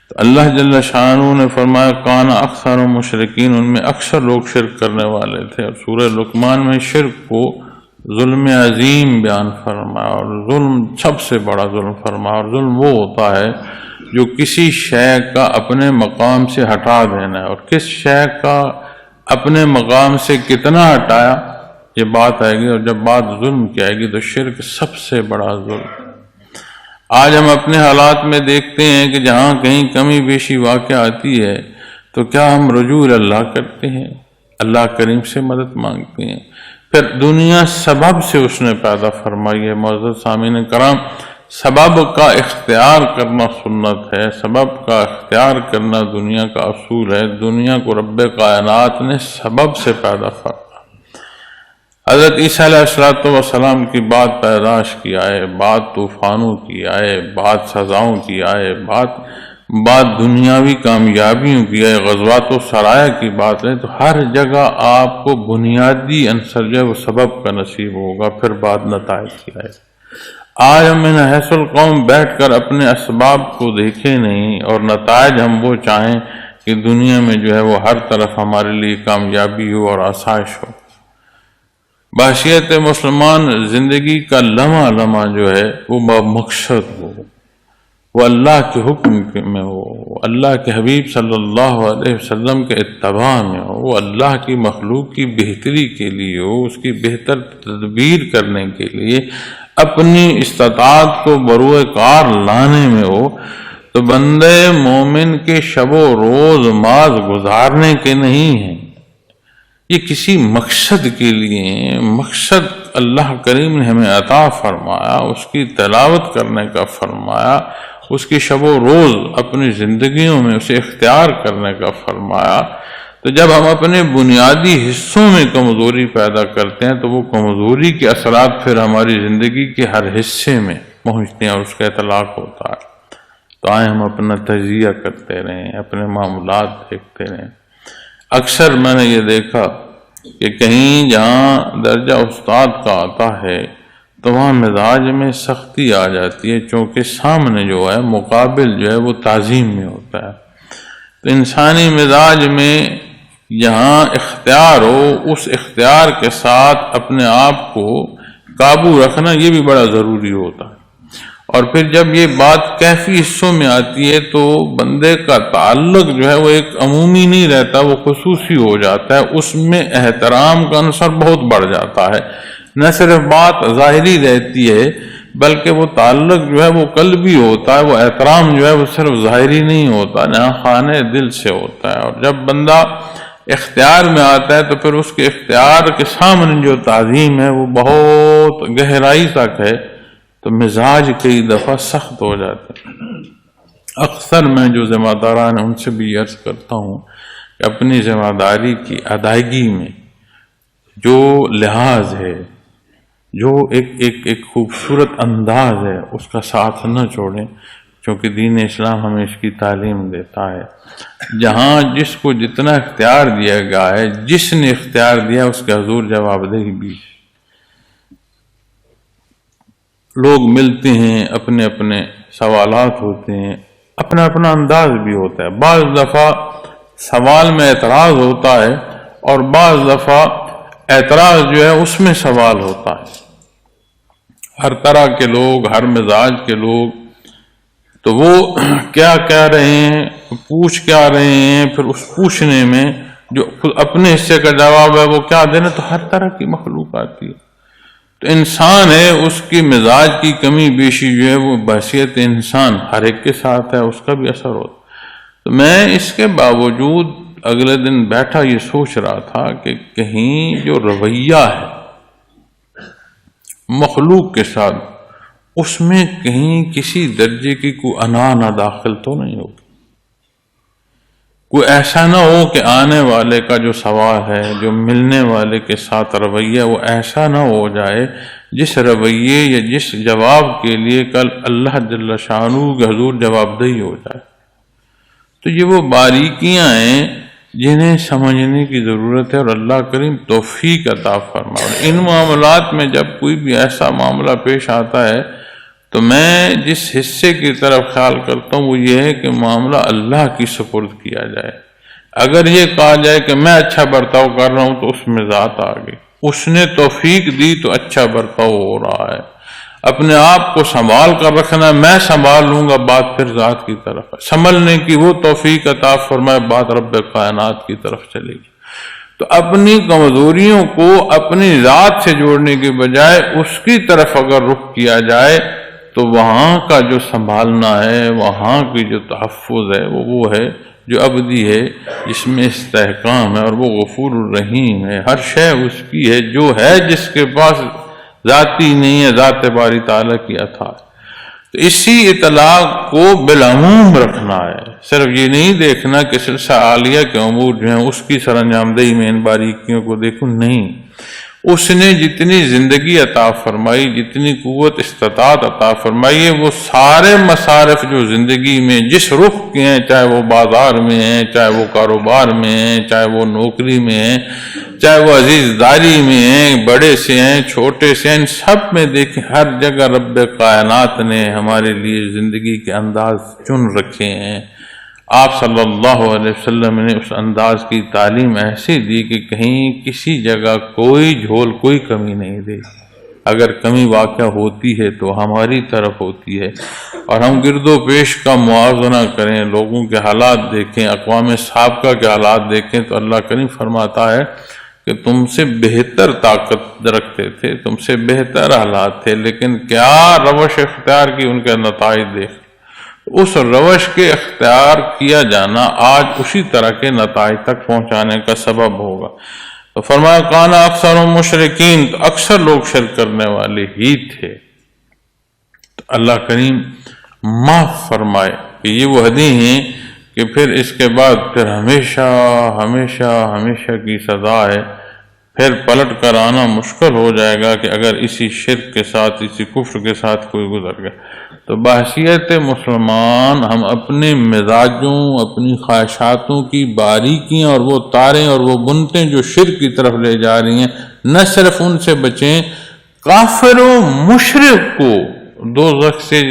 Speaker 1: تو اللہ جل شانہ نے فرمایا کان اکثر مشرکین، ان میں اکثر لوگ شرک کرنے والے تھے، اور سورہ لقمان میں شرک کو ظلم عظیم بیان فرمایا، اور ظلم سب سے بڑا ظلم فرمایا۔ اور ظلم وہ ہوتا ہے جو کسی شے کا اپنے مقام سے ہٹا دینا ہے، اور کس شے کا اپنے مقام سے کتنا ہٹایا یہ بات آئے گی، اور جب بات ظلم کی آئے گی تو شرک سب سے بڑا ظلم۔ آج ہم اپنے حالات میں دیکھتے ہیں کہ جہاں کہیں کمی بیشی واقع آتی ہے تو کیا ہم رجوع اللہ کرتے ہیں، اللہ کریم سے مدد مانگتے ہیں، پھر دنیا سبب سے اس نے پیدا فرمائی ہے۔ معزز سامعین کرام، سبب کا اختیار کرنا سنت ہے، سبب کا اختیار کرنا دنیا کا اصول ہے۔ دنیا کو رب کائنات نے سبب سے پیدا فرمایا۔ حضرت عیسیٰ علیہ السلام کی بات پیدائش کی آئے، بات طوفانوں کی آئے، بات سزاؤں کی آئے، بات دنیاوی کامیابیوں کی آئے، غزوات و سرایہ کی بات ہے، تو ہر جگہ آپ کو بنیادی عنصر جو ہے وہ سبب کا نصیب ہوگا، پھر بات نتائج کی آئے۔ آج ہم من حیث القوم بیٹھ کر اپنے اسباب کو دیکھیں نہیں، اور نتائج ہم وہ چاہیں کہ دنیا میں جو ہے وہ ہر طرف ہمارے لیے کامیابی ہو اور آسائش ہو۔ بحیثیت مسلمان زندگی کا لمحہ لمحہ جو ہے وہ مقصد ہو، وہ اللہ کے حکم میں ہو، وہ اللہ کے حبیب صلی اللہ علیہ وسلم کے اتباع میں ہو، وہ اللہ کی مخلوق کی بہتری کے لیے ہو، اس کی بہتر تدبیر کرنے کے لیے اپنی استطاعت کو بروئے کار لانے میں ہو۔ تو بندے مومن کے شب و روز ماز گزارنے کے نہیں ہیں، یہ کسی مقصد کے لیے، مقصد اللہ کریم نے ہمیں عطا فرمایا، اس کی تلاوت کرنے کا فرمایا، اس کی شب و روز اپنی زندگیوں میں اسے اختیار کرنے کا فرمایا۔ تو جب ہم اپنے بنیادی حصوں میں کمزوری پیدا کرتے ہیں تو وہ کمزوری کے اثرات پھر ہماری زندگی کے ہر حصے میں پہنچتے ہیں اور اس کا اطلاق ہوتا ہے۔ تو آئیں ہم اپنا تجزیہ کرتے رہیں، اپنے معاملات دیکھتے رہیں۔ اکثر میں نے یہ دیکھا کہ کہیں جہاں درجہ استاد کا آتا ہے تو وہاں مزاج میں سختی آ جاتی ہے، چونکہ سامنے جو ہے مقابل جو ہے وہ تعظیم میں ہوتا ہے۔ تو انسانی مزاج میں یہاں اختیار ہو، اس اختیار کے ساتھ اپنے آپ کو قابو رکھنا یہ بھی بڑا ضروری ہوتا ہے۔ اور پھر جب یہ بات کیفی حصوں میں آتی ہے تو بندے کا تعلق جو ہے وہ ایک عمومی نہیں رہتا، وہ خصوصی ہو جاتا ہے، اس میں احترام کا عنصر بہت بڑھ جاتا ہے۔ نہ صرف بات ظاہری رہتی ہے بلکہ وہ تعلق جو ہے وہ قلبی ہوتا ہے، وہ احترام جو ہے وہ صرف ظاہری نہیں ہوتا، نہ خانے دل سے ہوتا ہے۔ اور جب بندہ اختیار میں آتا ہے تو پھر اس کے اختیار کے سامنے جو تعظیم ہے وہ بہت گہرائی تک ہے، تو مزاج کئی دفعہ سخت ہو جاتے ہیں۔ اکثر میں جو ذمہ داران ہیں ان سے بھی عرض کرتا ہوں کہ اپنی ذمہ داری کی ادائیگی میں جو لحاظ ہے، جو ایک خوبصورت انداز ہے، اس کا ساتھ نہ چھوڑیں، چونکہ دین اسلام ہمیں اس کی تعلیم دیتا ہے۔ جہاں جس کو جتنا اختیار دیا گیا ہے، جس نے اختیار دیا اس کے حضور جواب دہی بھی۔ لوگ ملتے ہیں، اپنے اپنے سوالات ہوتے ہیں، اپنا اپنا انداز بھی ہوتا ہے۔ بعض دفعہ سوال میں اعتراض ہوتا ہے اور بعض دفعہ اعتراض جو ہے اس میں سوال ہوتا ہے۔ ہر طرح کے لوگ، ہر مزاج کے لوگ، تو وہ کیا کہہ رہے ہیں، پوچھ کیا رہے ہیں، پھر اس پوچھنے میں جو اپنے حصے کا جواب ہے وہ کیا دینا، تو ہر طرح کی مخلوق آتی ہے۔ تو انسان ہے، اس کی مزاج کی کمی بیشی جو ہے وہ بحیثیت انسان ہر ایک کے ساتھ ہے، اس کا بھی اثر ہوتا۔ تو میں اس کے باوجود اگلے دن بیٹھا یہ سوچ رہا تھا کہ کہیں جو رویہ ہے مخلوق کے ساتھ، اس میں کہیں کسی درجے کی کوئی انا نہ داخل تو نہیں ہوگی، کوئی ایسا نہ ہو کہ آنے والے کا جو سوال ہے، جو ملنے والے کے ساتھ رویہ وہ ایسا نہ ہو جائے جس رویے یا جس جواب کے لیے کل اللہ جل شانہ کے حضور جواب دہی ہو جائے۔ تو یہ وہ باریکیاں ہیں جنہیں سمجھنے کی ضرورت ہے، اور اللہ کریم توفیق عطا فرمائے۔ اور ان معاملات میں جب کوئی بھی ایسا معاملہ پیش آتا ہے تو میں جس حصے کی طرف خیال کرتا ہوں وہ یہ ہے کہ معاملہ اللہ کی سپرد کیا جائے۔ اگر یہ کہا جائے کہ میں اچھا برتاؤ کر رہا ہوں تو اس میں ذات آ گئی، اس نے توفیق دی تو اچھا برتاؤ ہو رہا ہے۔ اپنے آپ کو سنبھال کر رکھنا، میں سنبھال لوں گا، بات پھر ذات کی طرف ہے۔ سنبھلنے کی وہ توفیق عطا فرمائے، بات رب کائنات کی طرف چلے گی۔ تو اپنی کمزوریوں کو اپنی ذات سے جوڑنے کے بجائے اس کی طرف اگر رخ کیا جائے تو وہاں کا جو سنبھالنا ہے، وہاں کی جو تحفظ ہے وہ ہے جو ابدی ہے، جس میں استحکام ہے، اور وہ غفور الرحیم ہے۔ ہر شے اس کی ہے، جو ہے جس کے پاس ذاتی نہیں ہے، ذات باری تعالیٰ کی عطا ہے۔ تو اسی اطلاق کو بالعموم رکھنا ہے، صرف یہ نہیں دیکھنا کہ سلسلہ عالیہ کے امور جو ہیں اس کی سر انجام دہی میں ان باریکیوں کو دیکھوں، نہیں۔ اس نے جتنی زندگی عطا فرمائی، جتنی قوت استطاعت عطا فرمائی ہے، وہ سارے مصارف جو زندگی میں جس رخ کے ہیں، چاہے وہ بازار میں ہیں، چاہے وہ کاروبار میں ہیں، چاہے وہ نوکری میں ہیں، چاہے وہ عزیزداری میں ہیں، بڑے سے ہیں چھوٹے سے ہیں، ان سب میں دیکھیں ہر جگہ رب کائنات نے ہمارے لیے زندگی کے انداز چن رکھے ہیں۔ آپ صلی اللہ علیہ وسلم نے اس انداز کی تعلیم ایسی دی کہ کہیں کسی جگہ کوئی جھول، کوئی کمی نہیں دی۔ اگر کمی واقع ہوتی ہے تو ہماری طرف ہوتی ہے، اور ہم گرد و پیش کا موازنہ کریں، لوگوں کے حالات دیکھیں، اقوام سابقہ کے حالات دیکھیں تو اللہ کریم فرماتا ہے کہ تم سے بہتر طاقت رکھتے تھے، تم سے بہتر حالات تھے، لیکن کیا روش اختیار کی، ان کے نتائج دیکھ۔ اس روش کے اختیار کیا جانا آج اسی طرح کے نتائج تک پہنچانے کا سبب ہوگا۔ تو فرمایا کانا اکثر مشرکین، تو اکثر لوگ شرک کرنے والے ہی تھے۔ تو اللہ کریم معاف فرمائے کہ یہ وہ حدیں ہیں کہ پھر اس کے بعد پھر ہمیشہ ہمیشہ ہمیشہ کی سزا ہے، پھر پلٹ کر آنا مشکل ہو جائے گا کہ اگر اسی شرک کے ساتھ، اسی کفر کے ساتھ کوئی گزر گیا۔ تو بحیثیت مسلمان ہم اپنے مزاجوں، اپنی خواہشاتوں کی باریکیاں اور وہ تاریں اور وہ بنتیں جو شرک کی طرف لے جا رہی ہیں، نہ صرف ان سے بچیں، کافر و مشرک کو دوزخ سے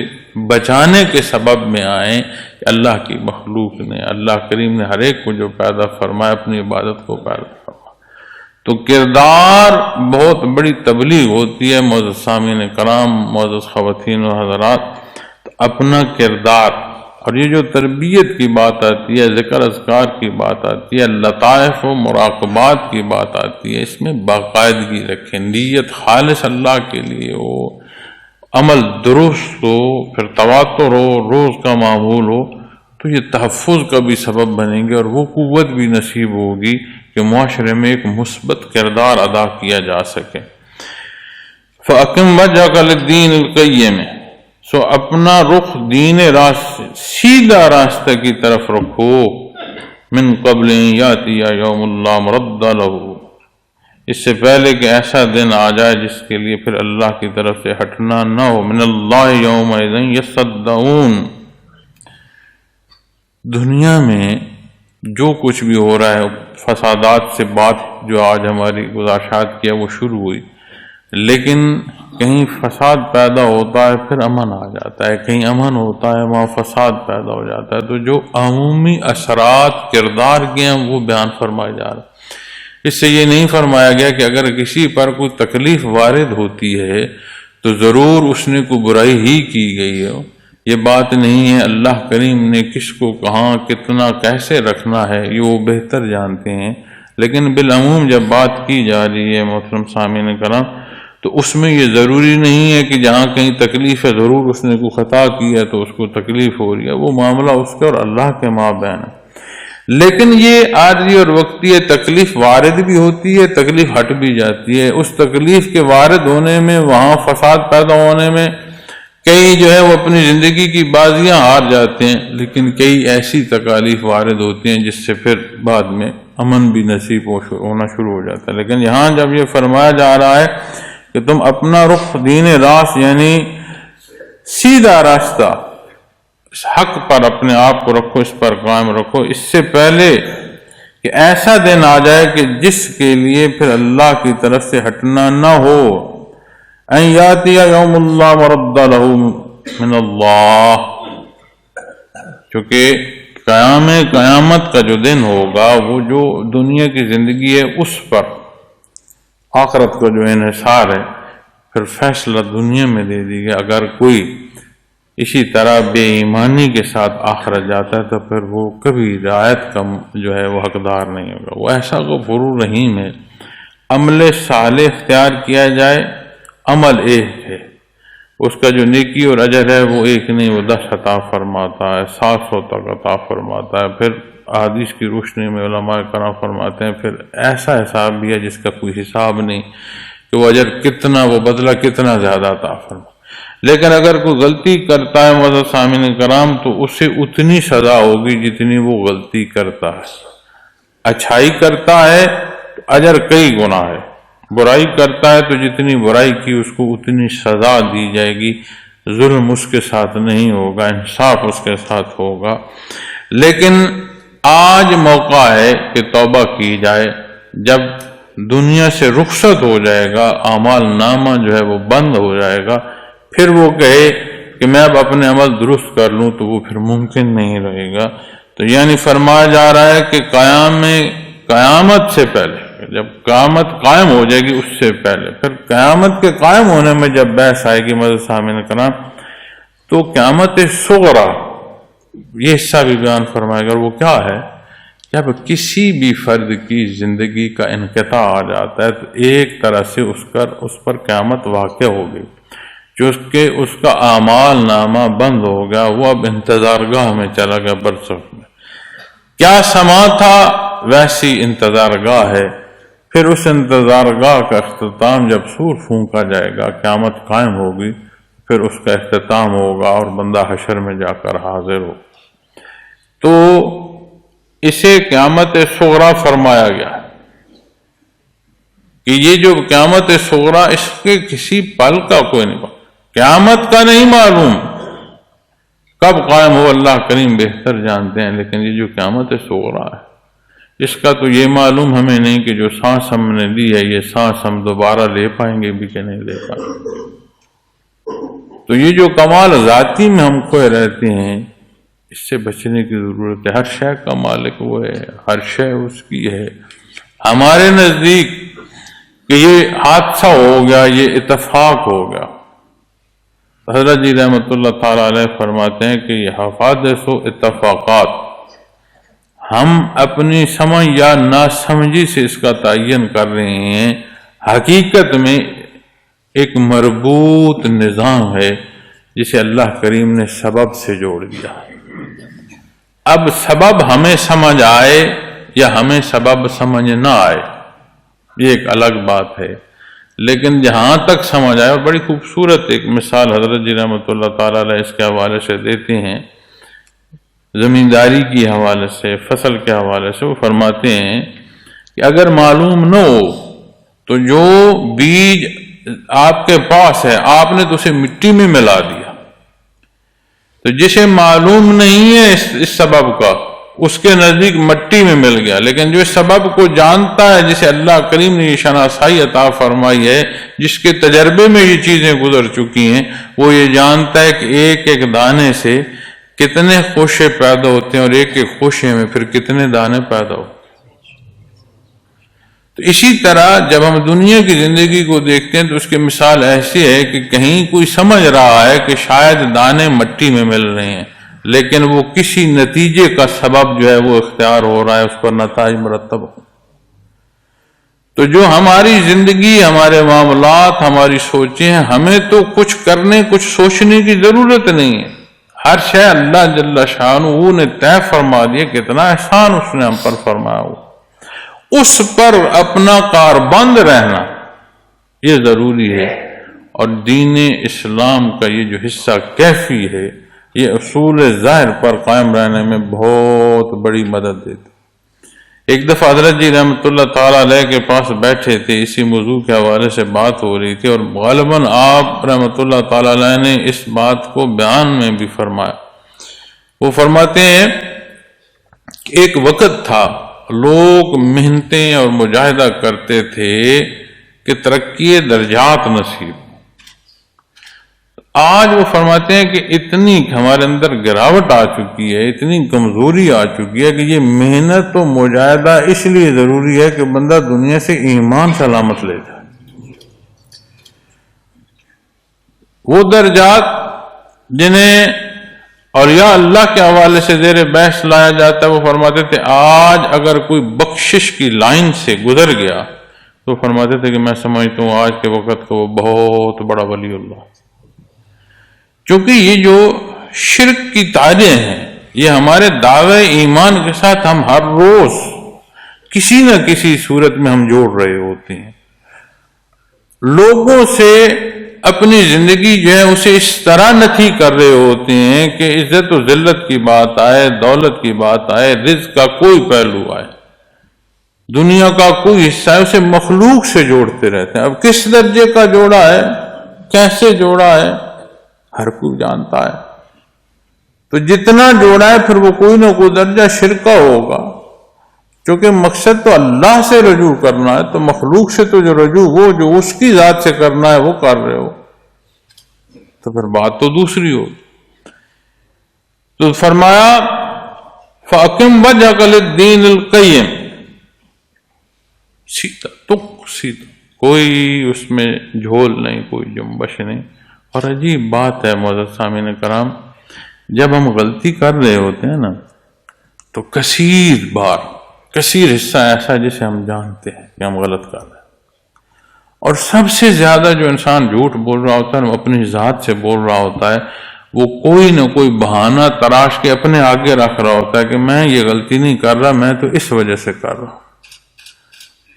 Speaker 1: بچانے کے سبب میں آئیں کہ اللہ کی مخلوق نے، اللہ کریم نے ہر ایک کو جو پیدا فرمایا اپنی عبادت کو پیدا فرمایا۔ تو کردار بہت بڑی تبلیغ ہوتی ہے۔ معزز سامعین کرام، معزز خواتین و حضرات، تو اپنا کردار، اور یہ جو تربیت کی بات آتی ہے، ذکر اذکار کی بات آتی ہے، لطائف و مراقبات کی بات آتی ہے، اس میں باقاعدگی رکھیں، نیت خالص اللہ کے لیے ہو، عمل درست ہو، پھر تواتر ہو، روز کا معمول ہو، تو یہ تحفظ کا بھی سبب بنیں گے، اور وہ قوت بھی نصیب ہوگی کہ معاشرے میں ایک مثبت کردار ادا کیا جا سکے۔ فَأَقِمْ وَجْهَكَ لِلدِّينِ الْقَيِّمِ، سو اپنا رخ دین راست، سیدھا راستہ کی طرف رکھو، من قبل یاتی یوم لا مرد لہ، اس سے پہلے کہ ایسا دن آ جائے جس کے لیے پھر اللہ کی طرف سے ہٹنا نہ ہو۔ من اللہ یومئذ یصدعون، دنیا میں جو کچھ بھی ہو رہا ہے، فسادات سے بات جو آج ہماری گزاشات کی ہے وہ شروع ہوئی، لیکن کہیں فساد پیدا ہوتا ہے پھر امن آ جاتا ہے، کہیں امن ہوتا ہے وہاں فساد پیدا ہو جاتا ہے۔ تو جو عمومی اثرات کردار کے ہیں وہ بیان فرمائے جا رہے ہیں۔ اس سے یہ نہیں فرمایا گیا کہ اگر کسی پر کوئی تکلیف وارد ہوتی ہے تو ضرور اس نے کوئی برائی ہی کی گئی ہے، یہ بات نہیں ہے۔ اللہ کریم نے کس کو کہاں کتنا کیسے رکھنا ہے یہ وہ بہتر جانتے ہیں، لیکن بالعموم جب بات کی جا رہی ہے محترم سامعین کرام، تو اس میں یہ ضروری نہیں ہے کہ جہاں کہیں تکلیف ہے ضرور اس نے کوئی خطا کی ہے تو اس کو تکلیف ہو رہی ہے، وہ معاملہ اس کے اور اللہ کے مابین ہے۔ لیکن یہ عارضی اور وقتی ہے، تکلیف وارد بھی ہوتی ہے، تکلیف ہٹ بھی جاتی ہے۔ اس تکلیف کے وارد ہونے میں، وہاں فساد پیدا ہونے میں کئی جو ہے وہ اپنی زندگی کی بازیاں ہار جاتے ہیں، لیکن کئی ایسی تکالیف وارد ہوتی ہیں جس سے پھر بعد میں امن بھی نصیب ہونا شروع ہو جاتا ہے۔ لیکن یہاں جب یہ فرمایا جا رہا ہے کہ تم اپنا رخ دین راست یعنی سیدھا راستہ اس حق پر اپنے آپ کو رکھو، اس پر قائم رکھو، اس سے پہلے کہ ایسا دن آ جائے کہ جس کے لیے پھر اللہ کی طرف سے ہٹنا نہ ہو۔ ان یاتی یوم اللہ مرد لہ من اللہ، چونکہ قیامت کا جو دن ہوگا وہ جو دنیا کی زندگی ہے اس پر آخرت کا جو انحصار ہے، پھر فیصلہ دنیا میں دے دی گیا۔ اگر کوئی اسی طرح بے ایمانی کے ساتھ آخرت جاتا ہے تو پھر وہ کبھی رعایت کا جو ہے وہ حقدار نہیں ہوگا۔ وہ ایسا غفور رحیم ہے۔ عمل صالح اختیار کیا جائے، عمل ایک ہے، اس کا جو نیکی اور اجر ہے وہ ایک نہیں، وہ 10 عطا فرماتا ہے، 700 تک عطا فرماتا ہے۔ پھر احادیث کی روشنی میں علماء کرام فرماتے ہیں پھر ایسا حساب بھی ہے جس کا کوئی حساب نہیں کہ وہ اجر کتنا، وہ بدلہ کتنا زیادہ عطا فرماتا۔ لیکن اگر کوئی غلطی کرتا ہے معزز سامعین کرام تو اسے اتنی سزا ہوگی جتنی وہ غلطی کرتا ہے۔ اچھائی کرتا ہے تو اجر کئی گنا ہے، برائی کرتا ہے تو جتنی برائی کی اس کو اتنی سزا دی جائے گی۔ ظلم اس کے ساتھ نہیں ہوگا، انصاف اس کے ساتھ ہوگا۔ لیکن آج موقع ہے کہ توبہ کی جائے۔ جب دنیا سے رخصت ہو جائے گا، اعمال نامہ جو ہے وہ بند ہو جائے گا، پھر وہ کہے کہ میں اب اپنے عمل درست کر لوں تو وہ پھر ممکن نہیں رہے گا۔ تو یعنی فرمایا جا رہا ہے کہ قیامت سے پہلے، جب قیامت قائم ہو جائے گی اس سے پہلے، پھر قیامت کے قائم ہونے میں جب بحث آئے گی معزز سامعین کرام تو قیامت صغریٰ یہ حصہ بھی بیان فرمائے گا۔ وہ کیا ہے؟ جب کسی بھی فرد کی زندگی کا انقطاع آ جاتا ہے تو ایک طرح سے اس پر قیامت واقع ہوگی، جو اس کا اعمال نامہ بند ہو گیا، وہ اب انتظار گاہ میں چلا گیا برزخ میں۔ کیا سما تھا ویسی انتظار گاہ ہے۔ پھر اس انتظار گاہ کا اختتام جب سور پھونکا جائے گا، قیامت قائم ہوگی، پھر اس کا اختتام ہوگا اور بندہ حشر میں جا کر حاضر ہو۔ تو اسے قیامت صغریٰ فرمایا گیا کہ یہ جو قیامت صغریٰ اس کے کسی پل کا کوئی نہیں، قیامت کا نہیں معلوم کب قائم ہو، اللہ کریم بہتر جانتے ہیں، لیکن یہ جو قیامت صغریٰ ہے اس کا تو یہ معلوم ہمیں نہیں کہ جو سانس ہم نے لی ہے یہ سانس ہم دوبارہ لے پائیں گے بھی کہ نہیں لے پائیں گے۔ تو یہ جو کمال ذاتی میں ہم کھوئے رہتے ہیں اس سے بچنے کی ضرورت ہے۔ ہر شے کا مالک وہ ہے، ہر شے اس کی ہے۔ ہمارے نزدیک کہ یہ حادثہ ہو گیا، یہ اتفاق ہو گیا، حضرت جی رحمۃ اللہ تعالیٰ علیہ فرماتے ہیں کہ یہ حوادث و اتفاقات ہم اپنی سمجھ یا ناسمجھی سے اس کا تعین کر رہے ہیں، حقیقت میں ایک مربوط نظام ہے جسے اللہ کریم نے سبب سے جوڑ دیا۔ اب سبب ہمیں سمجھ آئے یا ہمیں سبب سمجھ نہ آئے یہ ایک الگ بات ہے، لیکن جہاں تک سمجھ آئے، اور بڑی خوبصورت ایک مثال حضرت جی رحمۃ اللہ تعالیٰ علیہ اس کے حوالے سے دیتے ہیں، زمینداری کے حوالے سے، فصل کے حوالے سے۔ وہ فرماتے ہیں کہ اگر معلوم نہ ہو تو جو بیج آپ کے پاس ہے آپ نے تو اسے مٹی میں ملا دیا، تو جسے معلوم نہیں ہے اس سبب کا اس کے نزدیک مٹی میں مل گیا، لیکن جو اس سبب کو جانتا ہے، جسے اللہ کریم نے یہ شناسائی عطا فرمائی ہے، جس کے تجربے میں یہ چیزیں گزر چکی ہیں، وہ یہ جانتا ہے کہ ایک ایک دانے سے کتنے خوشے پیدا ہوتے ہیں اور ایک ایک خوشے میں پھر کتنے دانے پیدا ہوتے ہیں۔ تو اسی طرح جب ہم دنیا کی زندگی کو دیکھتے ہیں تو اس کی مثال ایسی ہے کہ کہیں کوئی سمجھ رہا ہے کہ شاید دانے مٹی میں مل رہے ہیں، لیکن وہ کسی نتیجے کا سبب جو ہے وہ اختیار ہو رہا ہے، اس پر نتائج مرتب ہو۔ تو جو ہماری زندگی، ہمارے معاملات، ہماری سوچیں ہیں، ہمیں تو کچھ کرنے، کچھ سوچنے کی ضرورت نہیں ہے۔ ہر شے اللہ جل شانہ نے طے فرما دیا، کتنا احسان اس نے ہم پر فرمایا ہو، اس پر اپنا کاربند رہنا یہ ضروری ہے۔ اور دین اسلام کا یہ جو حصہ کیفی ہے یہ اصول ظاہر پر قائم رہنے میں بہت بڑی مدد دیتی۔ ایک دفعہ حضرت جی رحمۃ اللہ تعالیٰ علیہ کے پاس بیٹھے تھے، اسی موضوع کے حوالے سے بات ہو رہی تھی، اور غالباً آپ رحمۃ اللہ تعالیٰ علیہ نے اس بات کو بیان میں بھی فرمایا۔ وہ فرماتے ہیں کہ ایک وقت تھا لوگ محنتیں اور مجاہدہ کرتے تھے کہ ترقی درجات نصیب۔ آج وہ فرماتے ہیں کہ اتنی ہمارے اندر گراوٹ آ چکی ہے، اتنی کمزوری آ چکی ہے کہ یہ محنت و مجاہدہ اس لیے ضروری ہے کہ بندہ دنیا سے ایمان سلامت لے جائے۔ وہ درجات جنہیں اور یا اللہ کے حوالے سے زیر بحث لایا جاتا ہے، وہ فرماتے تھے آج اگر کوئی بخشش کی لائن سے گزر گیا تو فرماتے تھے کہ میں سمجھتا ہوں آج کے وقت کو وہ بہت بڑا ولی اللہ۔ چونکہ یہ جو شرک کی تاجیں ہیں، یہ ہمارے دعوے ایمان کے ساتھ ہم ہر روز کسی نہ کسی صورت میں ہم جوڑ رہے ہوتے ہیں۔ لوگوں سے اپنی زندگی جو ہے اسے اس طرح نتھی کر رہے ہوتے ہیں کہ عزت و ذلت کی بات آئے، دولت کی بات آئے، رزق کا کوئی پہلو آئے، دنیا کا کوئی حصہ ہے، اسے مخلوق سے جوڑتے رہتے ہیں۔ اب کس درجے کا جوڑا ہے، کیسے جوڑا ہے، ہر کوئی جانتا ہے۔ تو جتنا جوڑا ہے پھر وہ کوئی نہ کوئی درجہ شرک کا ہوگا، کیونکہ مقصد تو اللہ سے رجوع کرنا ہے، تو مخلوق سے تو جو رجوع وہ جو اس کی ذات سے کرنا ہے وہ کر رہے ہو، تو پھر بات تو دوسری ہو۔ تو فرمایا فَأَقِمْ وَجْهَكَ لِلدِّينِ الْقَيِّمِ، سیدھا تک سیدھا، کوئی اس میں جھول نہیں، کوئی جنبش نہیں۔ اور عجیب بات ہے معزز سامعین کرام، جب ہم غلطی کر رہے ہوتے ہیں نا تو کثیر حصہ ایسا جسے ہم جانتے ہیں کہ ہم غلط کر رہے ہیں، اور سب سے زیادہ جو انسان جھوٹ بول رہا ہوتا ہے، وہ اپنی ذات سے بول رہا ہوتا ہے، وہ کوئی نہ کوئی بہانہ تراش کے اپنے آگے رکھ رہا ہوتا ہے کہ میں یہ غلطی نہیں کر رہا، میں تو اس وجہ سے کر رہا ہوں۔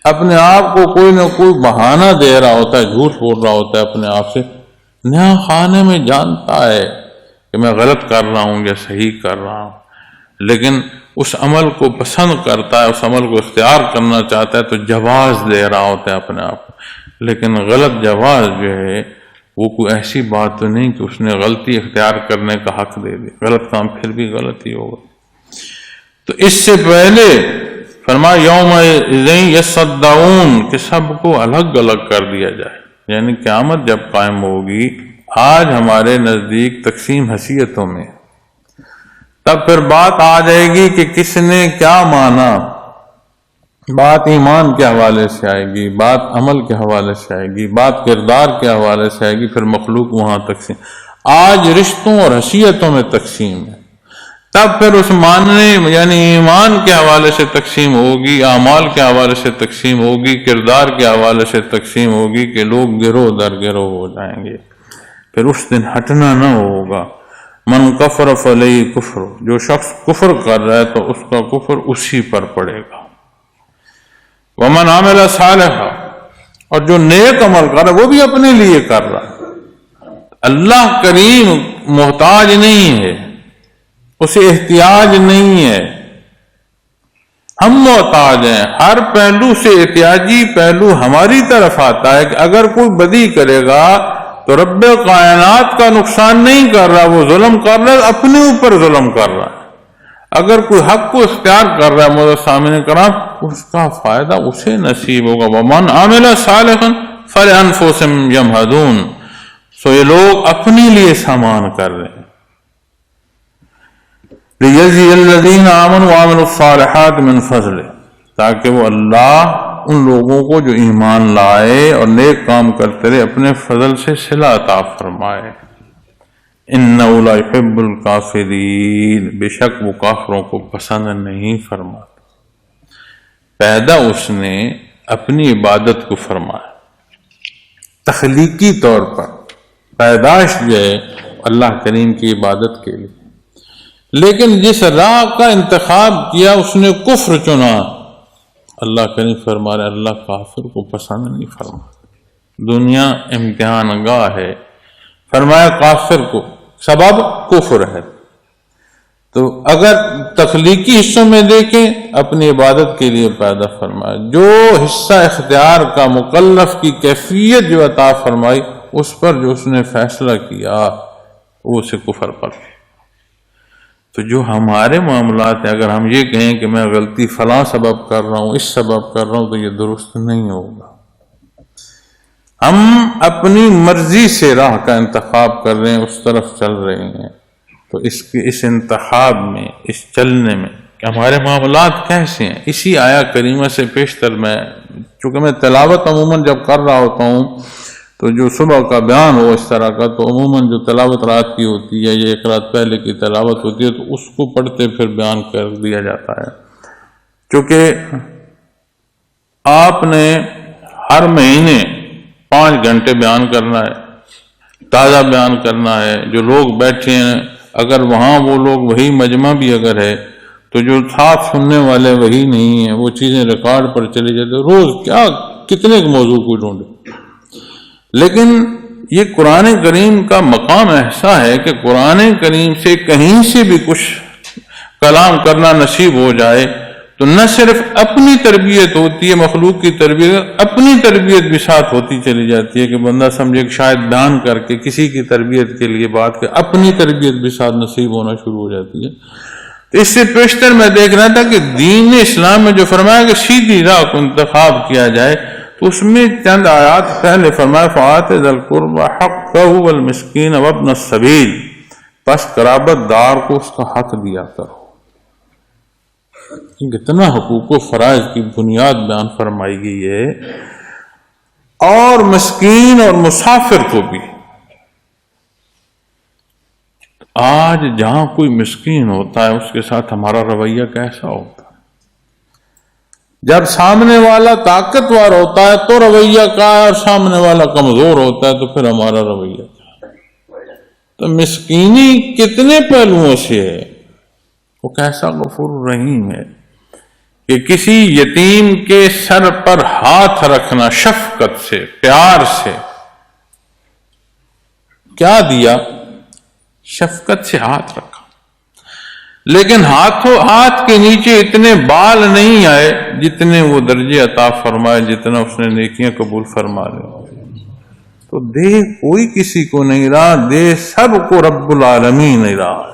Speaker 1: اپنے آپ کو کوئی نہ کوئی بہانہ دے رہا ہوتا ہے، جھوٹ بول رہا ہوتا ہے اپنے آپ سے، نیا خانے میں جانتا ہے کہ میں غلط کر رہا ہوں یا صحیح کر رہا ہوں، لیکن اس عمل کو پسند کرتا ہے، اس عمل کو اختیار کرنا چاہتا ہے، تو جواز دے رہا ہوتا ہے اپنے آپ کو۔ لیکن غلط جواز جو ہے وہ کوئی ایسی بات تو نہیں کہ اس نے غلطی اختیار کرنے کا حق دے دی، غلط کام پھر بھی غلط ہی ہوگا۔ تو اس سے پہلے فرمایا یومئذ یصدعون، کہ سب کو الگ الگ کر دیا جائے، یعنی قیامت جب قائم ہوگی، آج ہمارے نزدیک تقسیم حیثیتوں میں، تب پھر بات آ جائے گی کہ کس نے کیا مانا، بات ایمان کے حوالے سے آئے گی، بات عمل کے حوالے سے آئے گی، بات کردار کے حوالے سے آئے گی، پھر مخلوق وہاں تقسیم۔ آج رشتوں اور حیثیتوں میں تقسیم ہے، تب پھر اس ماننے یعنی ایمان کے حوالے سے تقسیم ہوگی، اعمال کے حوالے سے تقسیم ہوگی، کردار کے حوالے سے تقسیم ہوگی، کہ لوگ گروہ در گروہ ہو جائیں گے۔ پھر اس دن ہٹنا نہ ہوگا۔ من کفر فعلیہ کفر، جو شخص کفر کر رہا ہے تو اس کا کفر اسی پر پڑے گا۔ ومن عمل صالحا، اور جو نیک عمل کر رہا ہے وہ بھی اپنے لیے کر رہا ہے۔ اللہ کریم محتاج نہیں ہے، اسے احتیاج نہیں ہے، ہم محتاج ہیں۔ ہر پہلو سے احتیاجی پہلو ہماری طرف آتا ہے کہ اگر کوئی بدی کرے گا تو رب کائنات کا نقصان نہیں کر رہا، وہ ظلم کر رہا ہے، اپنے اوپر ظلم کر رہا ہے۔ اگر کوئی حق کو اختیار کر رہا ہے معزز سامعین کرام، اس کا فائدہ اسے نصیب ہوگا۔ ومن عمل صالحا فلانفسہم یمہدون، سو یہ لوگ اپنے لیے سامان کر رہے ہیں۔ لیجزی الذین آمنوا وعملوا الصالحات من فضلہ، تاکہ وہ اللہ ان لوگوں کو جو ایمان لائے اور نیک کام کرتے رہے اپنے فضل سے صلہ عطا فرمائے۔ انہ لا یحب الکافرین، بے شک وہ کافروں کو پسند نہیں فرماتا۔ پیدا اس نے اپنی عبادت کو فرمایا، تخلیقی طور پر پیدائش جو ہے اللہ کریم کی عبادت کے لیے، لیکن جس راہ کا انتخاب کیا اس نے کفر چنا، اللہ کریم فرما رہے اللہ کافر کو پسند نہیں فرماتا۔ دنیا امتحان گاہ ہے، فرمایا کافر کو، سبب کفر ہے، تو اگر تخلیقی حصوں میں دیکھیں اپنی عبادت کے لیے پیدا فرمایا، جو حصہ اختیار کا مکلف کی کیفیت جو عطا فرمائی اس پر جو اس نے فیصلہ کیا وہ اسے کفر پر۔ تو جو ہمارے معاملات ہیں، اگر ہم یہ کہیں کہ میں غلطی فلاں سبب کر رہا ہوں، اس سبب کر رہا ہوں، تو یہ درست نہیں ہوگا۔ ہم اپنی مرضی سے راہ کا انتخاب کر رہے ہیں، اس طرف چل رہے ہیں، تو اس انتخاب میں، اس چلنے میں کہ ہمارے معاملات کیسے ہیں، اسی آیا کریمہ سے پیشتر میں، چونکہ میں تلاوت عموماً جب کر رہا ہوتا ہوں تو جو صبح کا بیان ہو اس طرح کا، تو عموماً جو تلاوت رات کی ہوتی ہے یا ایک رات پہلے کی تلاوت ہوتی ہے تو اس کو پڑھتے پھر بیان کر دیا جاتا ہے، چونکہ آپ نے ہر مہینے 5 گھنٹے بیان کرنا ہے، تازہ بیان کرنا ہے۔ جو لوگ بیٹھے ہیں اگر وہاں وہ لوگ وہی مجمع بھی اگر ہے تو جو ساتھ سننے والے وہی نہیں ہیں، وہ چیزیں ریکارڈ پر چلی جاتی، روز کیا کتنے کے موضوع کو ڈھونڈے۔ لیکن یہ قرآن کریم کا مقام ایسا ہے کہ قرآن کریم سے کہیں سے بھی کچھ کلام کرنا نصیب ہو جائے تو نہ صرف اپنی تربیت ہوتی ہے، مخلوق کی تربیت، اپنی تربیت بھی ساتھ ہوتی چلی جاتی ہے کہ بندہ سمجھے کہ شاید بیان کر کے کسی کی تربیت کے لیے بات کہ اپنی تربیت بھی ساتھ نصیب ہونا شروع ہو جاتی ہے۔ تو اس سے پیشتر میں دیکھ رہا تھا کہ دین اسلام میں جو فرمایا کہ سیدھی راہ کو انتخاب کیا جائے، تو اس میں چند آیات پہلے فرمایا فَآتِ ذَا الْقُرْبَى حَقَّهُ وَالْمِسْكِينَ وَابْنَ السَّبِيلِ، بس قرابت دار کو اس کا حق دیا کرو۔ کتنا حقوق و فرائض کی بنیاد بیان فرمائی گئی ہے، اور مسکین اور مسافر کو بھی۔ آج جہاں کوئی مسکین ہوتا ہے اس کے ساتھ ہمارا رویہ کیسا ہوتا ہے؟ جب سامنے والا طاقتور ہوتا ہے تو رویہ کا ہے، اور سامنے والا کمزور ہوتا ہے تو پھر ہمارا رویہ کا ہے۔ تو مسکینی کتنے پہلوؤں سے ہے، وہ کیسا غفور رحیم ہے کہ کسی یتیم کے سر پر ہاتھ رکھنا شفقت سے، پیار سے، کیا دیا؟ شفقت سے ہاتھ رکھا، لیکن ہاتھ کے نیچے اتنے بال نہیں آئے جتنے وہ درجے عطا فرمائے، جتنا اس نے نیکیاں قبول فرما لے۔ تو دے کوئی کسی کو نہیں رہا، دے سب کو رب العالمین نہیں رہا ہے۔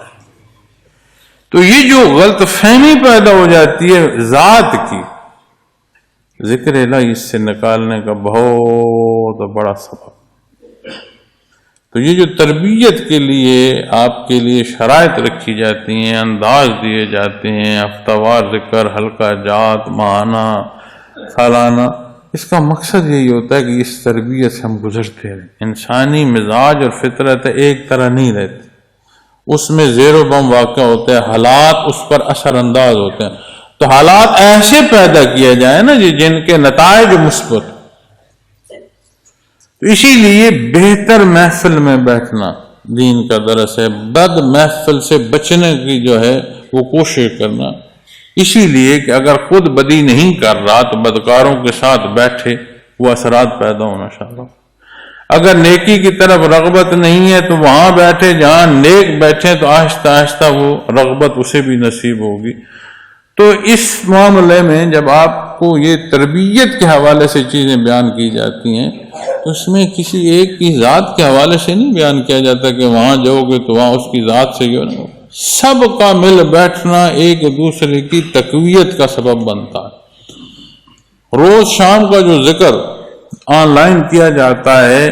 Speaker 1: تو یہ جو غلط فہمی پیدا ہو جاتی ہے ذات کی، ذکر الہی اس سے نکالنے کا بہت بڑا سبب۔ تو یہ جو تربیت کے لیے آپ کے لیے شرائط رکھی جاتی ہیں، انداز دیے جاتے ہیں، ہفتہ وار ذکر، حلقہ جات، ماہانہ، سالانہ، اس کا مقصد یہی ہوتا ہے کہ اس تربیت سے ہم گزرتے رہیں۔ انسانی مزاج اور فطرت ایک طرح نہیں رہتی، اس میں زیر و بم واقع ہوتے ہیں، حالات اس پر اثر انداز ہوتے ہیں۔ تو حالات ایسے پیدا کیے جائیں نا جن کے نتائج مثبت۔ تو اسی لیے بہتر محفل میں بیٹھنا دین کا درس ہے، بد محفل سے بچنے کی جو ہے وہ کوشش کرنا، اسی لیے کہ اگر خود بدی نہیں کر رہا تو بدکاروں کے ساتھ بیٹھے، وہ اثرات پیدا ہونا شروع۔ اگر نیکی کی طرف رغبت نہیں ہے تو وہاں بیٹھے جہاں نیک بیٹھے، تو آہستہ آہستہ وہ رغبت اسے بھی نصیب ہوگی۔ تو اس معاملے میں جب آپ کو یہ تربیت کے حوالے سے چیزیں بیان کی جاتی ہیں تو اس میں کسی ایک کی ذات کے حوالے سے نہیں بیان کیا جاتا کہ وہاں جاؤ گے تو وہاں اس کی ذات سے جو ہے سب کا مل بیٹھنا ایک دوسرے کی تقویت کا سبب بنتا ہے۔ روز شام کا جو ذکر آن لائن کیا جاتا ہے،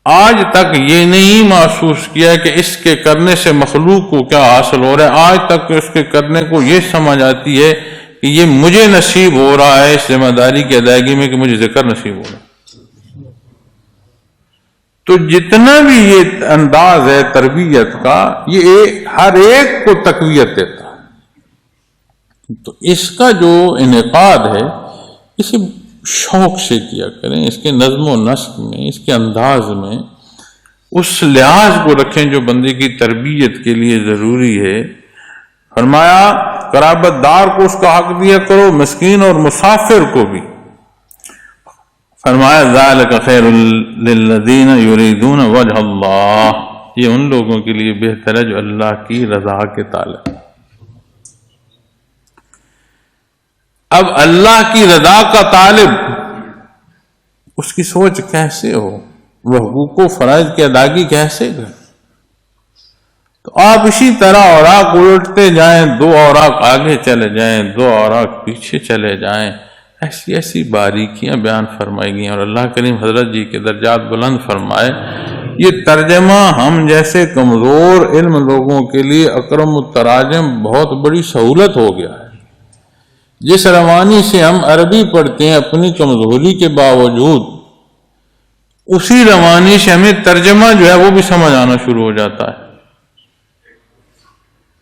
Speaker 1: آج تک یہ نہیں محسوس کیا کہ اس کے کرنے سے مخلوق کو کیا حاصل ہو رہا ہے، آج تک اس کے کرنے کو یہ سمجھ آتی ہے کہ یہ مجھے نصیب ہو رہا ہے اس ذمہ داری کی ادائیگی میں کہ مجھے ذکر نصیب ہو رہا ہے۔ تو جتنا بھی یہ انداز ہے تربیت کا، یہ ہر ایک کو تقویت دیتا ہے۔ تو اس کا جو انعقاد ہے اسے شوق سے کیا کریں، اس کے نظم و نسق میں، اس کے انداز میں اس لحاظ کو رکھیں جو بندے کی تربیت کے لیے ضروری ہے۔ فرمایا قرابت دار کو اس کا حق دیا کرو، مسکین اور مسافر کو بھی۔ فرمایا ذالک خیر للذین یریدون وجہ اللہ، یہ ان لوگوں کے لیے بہتر ہے جو اللہ کی رضا کے طالب۔ اب اللہ کی رضا کا طالب اس کی سوچ کیسے ہو، وہ حقوق و فرائض کی ادائیگی کیسے کرے؟ تو آپ اسی طرح اوراق الٹتے جائیں، 2 اوراق آگے چلے جائیں، 2 اوراق پیچھے چلے جائیں، ایسی ایسی باریکیاں بیان فرمائی گئی، اور اللہ کریم حضرت جی کے درجات بلند فرمائے۔ یہ ترجمہ ہم جیسے کمزور علم لوگوں کے لیے اکرم التراجم بہت بڑی سہولت ہو گیا ہے۔ جس روانی سے ہم عربی پڑھتے ہیں اپنی کمزوری کے باوجود، اسی روانی سے ہمیں ترجمہ جو ہے وہ بھی سمجھ آنا شروع ہو جاتا ہے،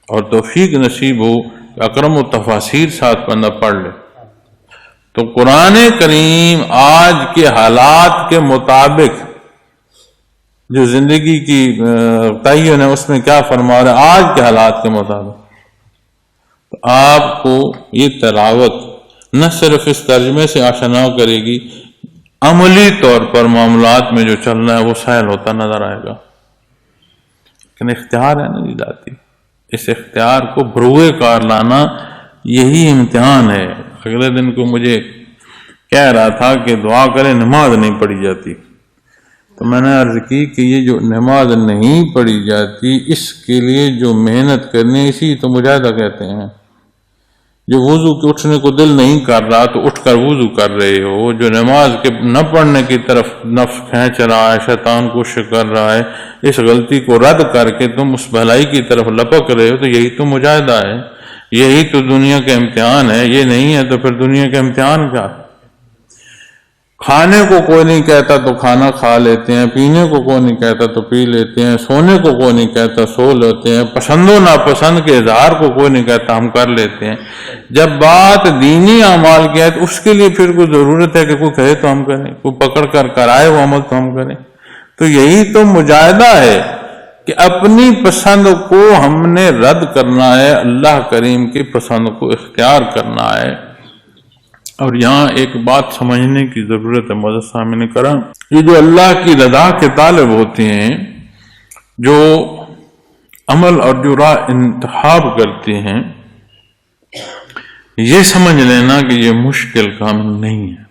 Speaker 1: اور توفیق نصیب ہو کہ اکرم و تفاسیر ساتھ بندہ پڑھ لے تو قرآن کریم آج کے حالات کے مطابق جو زندگی کی تعین ہے اس میں کیا فرما رہا ہے، آج کے حالات کے مطابق تو آپ کو یہ تلاوت نہ صرف اس ترجمے سے آشنا کرے گی، عملی طور پر معاملات میں جو چلنا ہے وہ سہل ہوتا نظر آئے گا۔ لیکن اختیار ہے نا ذاتی، اس اختیار کو بروئے کار لانا یہی امتحان ہے۔ اگلے دن کو مجھے کہہ رہا تھا کہ دعا کرے نماز نہیں پڑھی جاتی، تو میں نے عرض کی کہ یہ جو نماز نہیں پڑھی جاتی اس کے لیے جو محنت کرنی ہے اسی تو مجاہدہ کہتے ہیں۔ جو وضو کے اٹھنے کو دل نہیں کر رہا تو اٹھ کر وضو کر رہے ہو، جو نماز کے نہ پڑھنے کی طرف نفس کھینچ رہا ہے، شیطان کوشش کر رہا ہے، اس غلطی کو رد کر کے تم اس بھلائی کی طرف لپک رہے ہو، تو یہی تو مجاہدہ ہے، یہی تو دنیا کا امتحان ہے۔ یہ نہیں ہے تو پھر دنیا کا امتحان کیا؟ کھانے کو کوئی نہیں کہتا تو کھانا کھا لیتے ہیں، پینے کو کوئی نہیں کہتا تو پی لیتے ہیں، سونے کو کوئی نہیں کہتا سو لیتے ہیں، پسند و ناپسند کے اظہار کو کوئی نہیں کہتا ہم کر لیتے ہیں۔ جب بات دینی اعمال کی ہے تو اس کے لیے پھر کوئی ضرورت ہے کہ کوئی کہے تو ہم کریں، کوئی پکڑ کر کرائے وہ عمل تو ہم کریں۔ تو یہی تو مجاہدہ ہے کہ اپنی پسند کو ہم نے رد کرنا ہے، اللہ کریم کی پسند کو اختیار کرنا ہے۔ اور یہاں ایک بات سمجھنے کی ضرورت ہے معزز سامعین کرام، یہ جو اللہ کی رضا کے طالب ہوتے ہیں، جو عمل اور جو راہ انتخاب کرتے ہیں، یہ سمجھ لینا کہ یہ مشکل کام نہیں ہے۔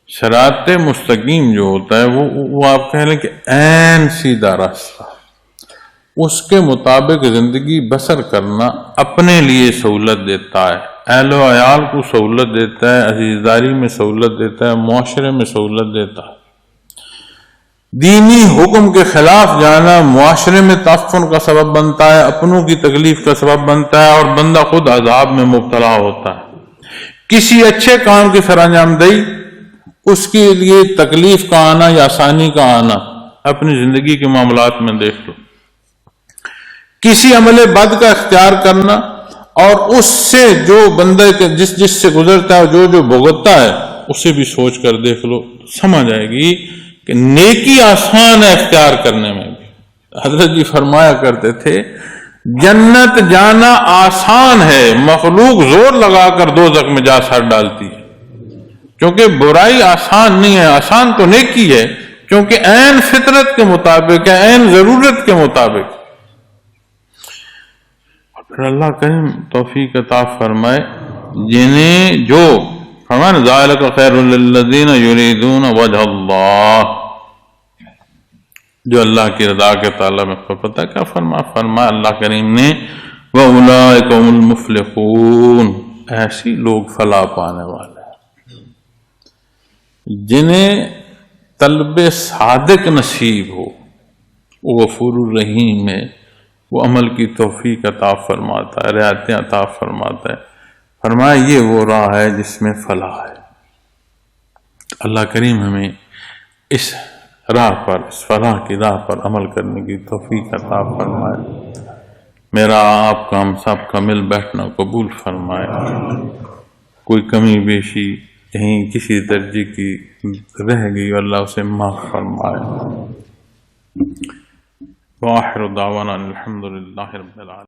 Speaker 1: صراط مستقیم جو ہوتا ہے وہ آپ کہہ لیں کہ عین سیدھا راستہ، اس کے مطابق زندگی بسر کرنا اپنے لیے سہولت دیتا ہے، اہل و عیال کو سہولت دیتا ہے، عزیزداری میں سہولت دیتا ہے، معاشرے میں سہولت دیتا ہے۔ دینی حکم کے خلاف جانا معاشرے میں تعفن کا سبب بنتا ہے، اپنوں کی تکلیف کا سبب بنتا ہے، اور بندہ خود عذاب میں مبتلا ہوتا ہے۔ کسی اچھے کام کی سر انجام دہی، اس کے لیے تکلیف کا آنا یا آسانی کا آنا اپنی زندگی کے معاملات میں دیکھ لو۔ کسی عمل بد کا اختیار کرنا، اور اس سے جو بندے کے جس سے گزرتا ہے، جو بھگتتا ہے، اسے بھی سوچ کر دیکھ لو، سمجھ آئے گی کہ نیکی آسان ہے اختیار کرنے میں بھی۔ حضرت جی فرمایا کرتے تھے جنت جانا آسان ہے، مخلوق زور لگا کر دوزخ میں جا سر ڈالتی ہے، کیونکہ برائی آسان نہیں ہے، آسان تو نیکی ہے، کیونکہ عین فطرت کے مطابق ہے، عین ضرورت کے مطابق۔ پھر اللہ کریم توفیق عطا فرمائے جنہیں جو فرمائے ذالک خیر للذین یریدون وجہ اللہ، جو اللہ کی رضا کے طالب میں پتہ کیا فرمایا اللہ کریم نے وَأُولَٰئِكَ هُمُ الْمُفْلِحُونَ، ایسی لوگ فلاح پانے والے ہیں جنہیں طلب صادق نصیب ہو، وہ غفور الرحیم ہے، وہ عمل کی توفیق عطا فرماتا ہے، رعایتیں عطا فرماتا ہے۔ فرمایا یہ وہ راہ ہے جس میں فلاح ہے۔ اللہ کریم ہمیں اس راہ پر، اس فلاح کی راہ پر عمل کرنے کی توفیق عطا فرمائے۔ میرا آپ کا ہم سب کا مل بیٹھنا قبول فرمائے، کوئی کمی بیشی کہیں کسی درجے کی رہ گئی اللہ اسے معاف فرمائے۔ وآخر دعوانا الحمدللہ رب العالمین۔